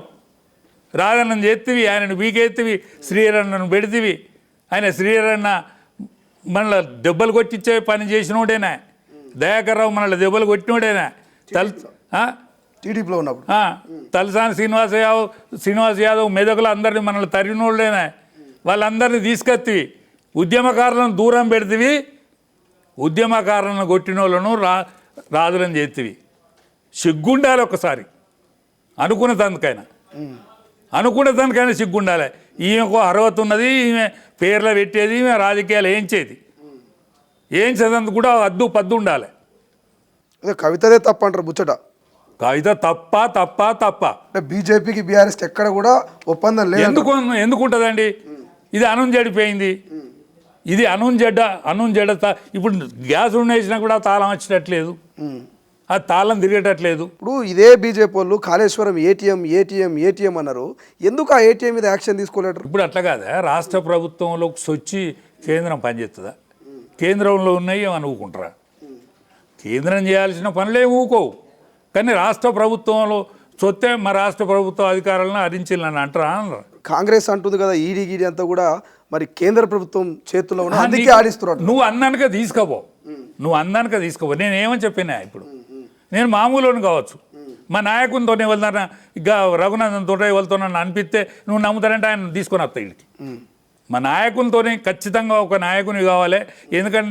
రాజన్నను చేతివి, ఆయనను వీకెత్తివి, శ్రీరన్నను పెడితివి. ఆయన శ్రీరన్న మనల్ని దెబ్బలు కొట్టించే పని చేసినోడేనా? దయాకర్ రావు మనల్ని దెబ్బలు కొట్టినోడేనా? టీడీపీలో ఉన్నప్పుడు తలసాని శ్రీనివాస్ యాదవ్ మెదకులు అందరినీ మనల్ని తరిగినోళ్ళేనా? వాళ్ళందరినీ తీసుకొత్తివి, ఉద్యమకారులను దూరం పెడితివి, ఉద్యమకారులను కొట్టిన వాళ్ళను రాజులను చేతివి. సిగ్గుండాలి ఒకసారి, అనుకున్న దానికైనా సిగ్గుండాలి. ఈమెకు అర్హత ఉన్నది, ఈమె పేర్లు పెట్టేది, ఈమె రాజకీయాలు ఏం చదందుకు కూడా పద్దు ఉండాలి. కవితదే తప్ప అంటారు ముచ్చట. కవిత తప్ప బీజేపీకి బీఆర్ఎస్ ఎక్కడ కూడా ఒప్పందం లేదు. ఎందుకుంటుందండి? ఇది అనుంజడిపోయింది. ఇది అనుంజడ్డ ఇప్పుడు గ్యాస్ ఉండేసినా కూడా తాళం వచ్చినట్లేదు. ఆ తాళం తిరిగేటట్లేదు. ఇప్పుడు ఇదే బీజేపీ వాళ్ళు కాళేశ్వరం ఏటీఎం అన్నారు. ఎందుకు ఆ ఏటీఎం మీద యాక్షన్ తీసుకోలేరు? ఇప్పుడు అట్లా కాదా, రాష్ట్ర ప్రభుత్వంలో సొచ్చి కేంద్రం పనిచేస్తుందా? కేంద్రంలో ఉన్నాయి అని ఊకుంటారా? కేంద్రం చేయాల్సిన పనులే ఊకోవు, కానీ రాష్ట్ర ప్రభుత్వంలో సొత్తే మా రాష్ట్ర ప్రభుత్వ అధికారులను హరించాలని అంటారా? అనరా? కాంగ్రెస్ అంటుంది కదా ఈడీ అంతా కూడా మరి కేంద్ర ప్రభుత్వం చేతుల్లో ఉన్న అందుకే ఆడిస్తున్నారు. నువ్వు అన్నానుక తీసుకోపో, నేను ఏమని చెప్పినా, ఇప్పుడు నేను మామూలుని కావచ్చు, మా నాయకునితో వెళ్తాను ఇక రఘునందన్ తోట వెళ్తున్నాను అనిపిస్తే నువ్వు నమ్ముతానంటే ఆయన తీసుకొని వస్తా ఇడికి. మా నాయకునితోనే ఖచ్చితంగా ఒక నాయకుని కావాలి, ఎందుకంటే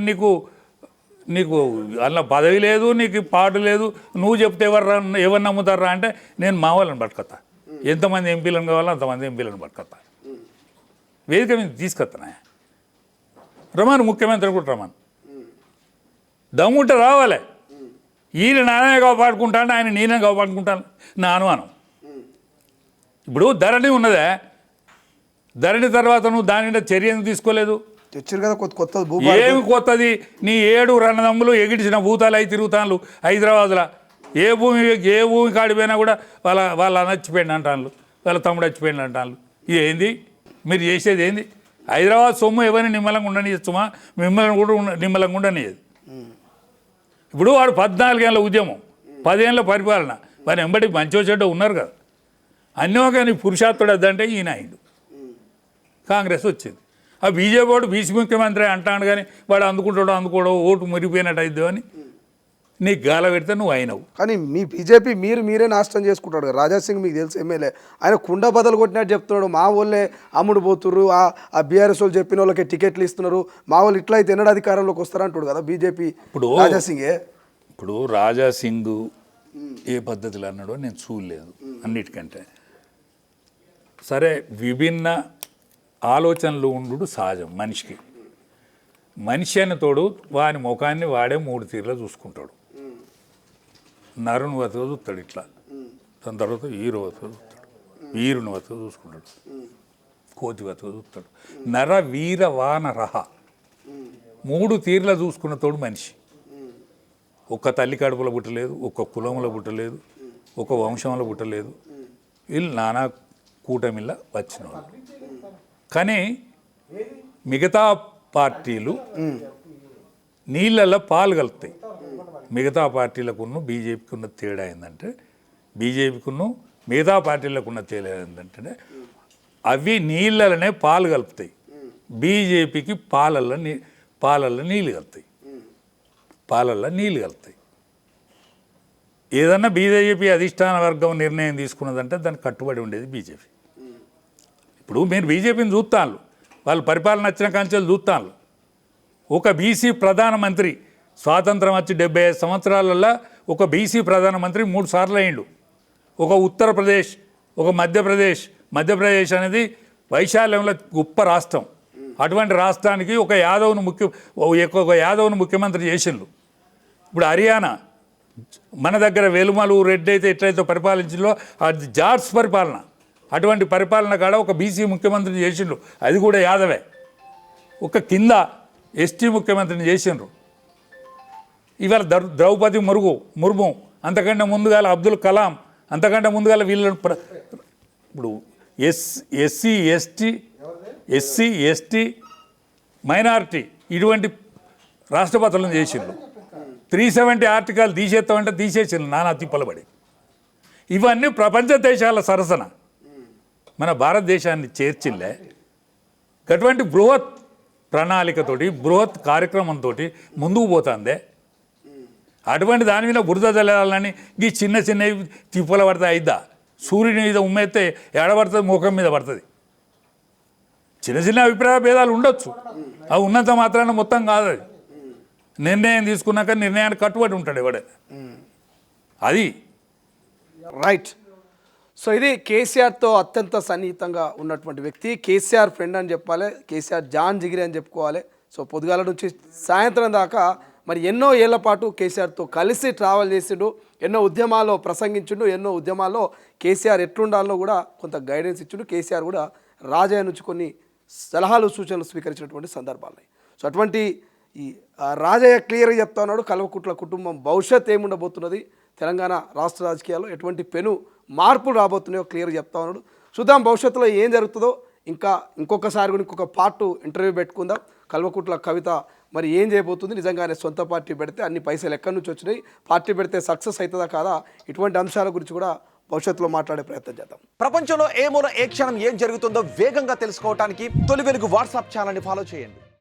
నీకు అలా పదవి లేదు, నీకు పాటు లేదు, నువ్వు చెప్తే ఎవరు నమ్ముతారా అంటే నేను మా వాళ్ళని పట్టుకొస్తా, ఎంతమంది ఎంపీలను కావాలో అంతమంది ఎంపీలను పట్టుకొస్తా, వేదిక మీద తీసుకొస్తానా. రమన్ ముఖ్యమంత్రి కూడా రమన్ దమ్ముంటే రావాలి. ఈయన నానే కాపాడుకుంటాను, ఆయన నేనే కాపాడుకుంటాను నా అనుమానం. ఇప్పుడు ధరణి ఉన్నదే, ధరణి తర్వాత నువ్వు దాని మీద చర్య ఎందుకు తీసుకోలేదు? తెచ్చారు కదా కొత్త ఏమి కొత్తది? నీ 7 రణదమ్ములు ఎగిడిచిన భూతాలు అయి తిరుగుతాను హైదరాబాద్లో. ఏ భూమి కాడిపోయినా కూడా వాళ్ళ అన్న చచ్చిపోయింది అంటాను, వాళ్ళ తమ్ముడు చచ్చిపోయింది అంటాను. ఇది ఏంది మీరు చేసేది? ఏంది? హైదరాబాద్ సొమ్ము ఎవరిని నిమ్మలంగా ఉండనియచ్చుమా? మిమ్మల్ని కూడా నిమ్మలంగా ఉండనియదు. ఇప్పుడు వాడు 14 ఏళ్ళ ఉద్యమం, 10 ఏళ్ళ పరిపాలన, వారి ఎంబడి మంచో చెడ్డ ఉన్నారు కదా. అన్నీ ఒక నీ పురుషార్థుడు అద్దంటే ఈయన అయిండు, కాంగ్రెస్ వచ్చింది. ఆ బీజేపీ వాడు బీసీ ముఖ్యమంత్రి అంటాడు, కానీ వాడు అందుకోవడం ఓటు మురిగిపోయినట్టు అయిద్దు అని నీకు గాల పెడితే నువ్వు అయినవు. కానీ మీ బీజేపీ మీరే నాశనం చేసుకుంటాడు కదా. రాజాసింగ్ మీకు తెలుసు ఎమ్మెల్యే, ఆయన కుండ బదలు కొట్టినట్టు చెప్తున్నాడు. మా వాళ్ళే అమ్ముడు పోతుర్రు, ఆ బీఆర్ఎస్ వాళ్ళు చెప్పిన వాళ్ళకి టికెట్లు ఇస్తున్నారు, మా వాళ్ళు ఇట్లా అయితే ఎన్నడ అధికారంలోకి వస్తారంటాడు కదా బీజేపీ. ఇప్పుడు రాజాసింగే ఇప్పుడు రాజాసింగ్ ఏ పద్ధతిలో అన్నాడో నేను చూడలేదు. అన్నిటికంటే సరే, విభిన్న ఆలోచనలు ఉండు సహజం మనిషికి. మనిషి అనే తోడు వాని ముఖాన్ని వాడే 3 తీర్లో చూసుకుంటాడు. నరుని వతగా చూస్తాడు ఇట్లా, దాని తర్వాత హీరో వతగా చూస్తాడు, వీరుని వతగా చూసుకుంటాడు, కోతి వతగా చూస్తాడు. నర వీర వాన రహ 3 తీర్ల చూసుకున్న తోడు మనిషి. ఒక్క తల్లి కడుపులో పుట్టలేదు, ఒక్క కులంలో పుట్టలేదు, ఒక వంశంలో పుట్టలేదు. వీళ్ళు నానా కూటమిల్ల వచ్చిన వాళ్ళు. కానీ మిగతా పార్టీలు నీళ్ళల్లో పాలు కలుపుతాయి. మిగతా పార్టీలకున్న బీజేపీకి ఉన్న తేడా ఏంటంటే, బీజేపీకున్న మిగతా పార్టీలకు ఉన్న తేడా ఏంటంటే అవి నీళ్ళలోనే పాలు కలుపుతాయి, బీజేపీకి పాలల్లో నీళ్ళు కలుపుతాయి, ఏదన్నా బీజేపీ అధిష్టాన వర్గం నిర్ణయం తీసుకున్నదంటే దానికి కట్టుబడి ఉండేది బీజేపీ. ఇప్పుడు మీరు బీజేపీని చూస్తాను, వాళ్ళు పరిపాలన వచ్చిన కాంచెలు చూస్తాను. ఒక బీసీ ప్రధానమంత్రి స్వాతంత్రం వచ్చి 75 సంవత్సరాలలో ఒక బీసీ ప్రధానమంత్రి 3 సార్లు అయ్యిండు. ఒక ఉత్తరప్రదేశ్, ఒక మధ్యప్రదేశ్ అనేది వైశాల్యంలో గొప్ప రాష్ట్రం. అటువంటి రాష్ట్రానికి ఒక యాదవ్ను ముఖ్యమంత్రి చేసిండు. ఇప్పుడు హర్యానా మన దగ్గర వెలుమలు రెడ్డి అయితే ఎట్లయితే పరిపాలించిందో అది జార్జ్ పరిపాలన. అటువంటి పరిపాలన కాడ ఒక బీసీ ముఖ్యమంత్రిని చేసిండ్రు, అది కూడా యాదవే. ఒక కింద ఎస్టీ ముఖ్యమంత్రిని చేసిండ్రు. ఇవాళ ద్రౌపది ముర్ము, అంతకంటే ముందుగాల అబ్దుల్ కలాం, అంతకంటే ముందుగాల వీళ్ళని ఇప్పుడు ఎస్సీ ఎస్టీ మైనారిటీ ఇటువంటి రాష్ట్రపతులను చేసిండ్రు. 370 ఆర్టికల్ తీసేస్తామంటే తీసేసిండ్రు నానా తిప్పలబడి. ఇవన్నీ ప్రపంచ దేశాల సరసన మన భారతదేశాన్ని చేర్చిల్లే. అటువంటి బృహత్ ప్రణాళికతోటి బృహత్ కార్యక్రమంతో ముందుకు పోతుందే. అటువంటి దాని మీద బురద జల్లాలని ఈ చిన్న తిప్పల పడితే అయిద్దా? సూర్యుని మీద ఉమ్మేస్తే ఎడబడుతుంది, ముఖం మీద పడుతుంది. చిన్న అభిప్రాయ భేదాలు ఉండొచ్చు, అవి ఉన్నంత మాత్రాన మొత్తం కాదు. అది నిర్ణయం తీసుకున్నాక నిర్ణయానికి కట్టుబడి ఉంటాడు ఎవడే. అది రైట్. సో ఇది కేసీఆర్తో అత్యంత సన్నిహితంగా ఉన్నటువంటి వ్యక్తి, కేసీఆర్ ఫ్రెండ్ అని చెప్పాలి, కేసీఆర్ జాన్ జిగిరి అని చెప్పుకోవాలి. సో పొద్దుగాల నుంచి సాయంత్రం దాకా మరి ఎన్నో ఏళ్ల పాటు కేసీఆర్తో కలిసి ట్రావెల్ చేసిండు, ఎన్నో ఉద్యమాల్లో ప్రసంగించిండు, ఎన్నో ఉద్యమాల్లో కేసీఆర్ ఎట్లుండాలో కూడా కొంత గైడెన్స్ ఇచ్చిండు. కేసీఆర్ కూడా రాజయ్య నుంచి కొన్ని సలహాలు సూచనలు స్వీకరించినటువంటి సందర్భాలు. సో అటువంటి ఈ రాజయ్య క్లియర్గా చెప్తా ఉన్నాడు కల్వకుట్ల కుటుంబం భవిష్యత్ ఏముండబోతున్నది, తెలంగాణ రాష్ట్ర రాజకీయాల్లో ఎటువంటి పెను మార్పులు రాబోతున్నాయో క్లియర్గా చెప్తా ఉన్నాడు. చూద్దాం భవిష్యత్తులో ఏం జరుగుతుందో. ఇంకొకసారి కూడా ఇంకొక పార్ట్ ఇంటర్వ్యూ పెట్టుకుందాం. కల్వకుట్ల కవిత మరి ఏం చేయబోతుంది, నిజంగానే సొంత పార్టీ పెడితే అన్ని పైసలు ఎక్కడి నుంచి వచ్చినాయి, పార్టీ పెడితే సక్సెస్ అవుతుందా కాదా, ఇటువంటి అంశాల గురించి కూడా భవిష్యత్తులో మాట్లాడే ప్రయత్నం చేద్దాం. ప్రపంచంలో ఏ మూల ఏ క్షణం ఏం జరుగుతుందో వేగంగా తెలుసుకోవడానికి తొలి వెలుగు వాట్సాప్ ఛానల్ని ఫాలో చేయండి.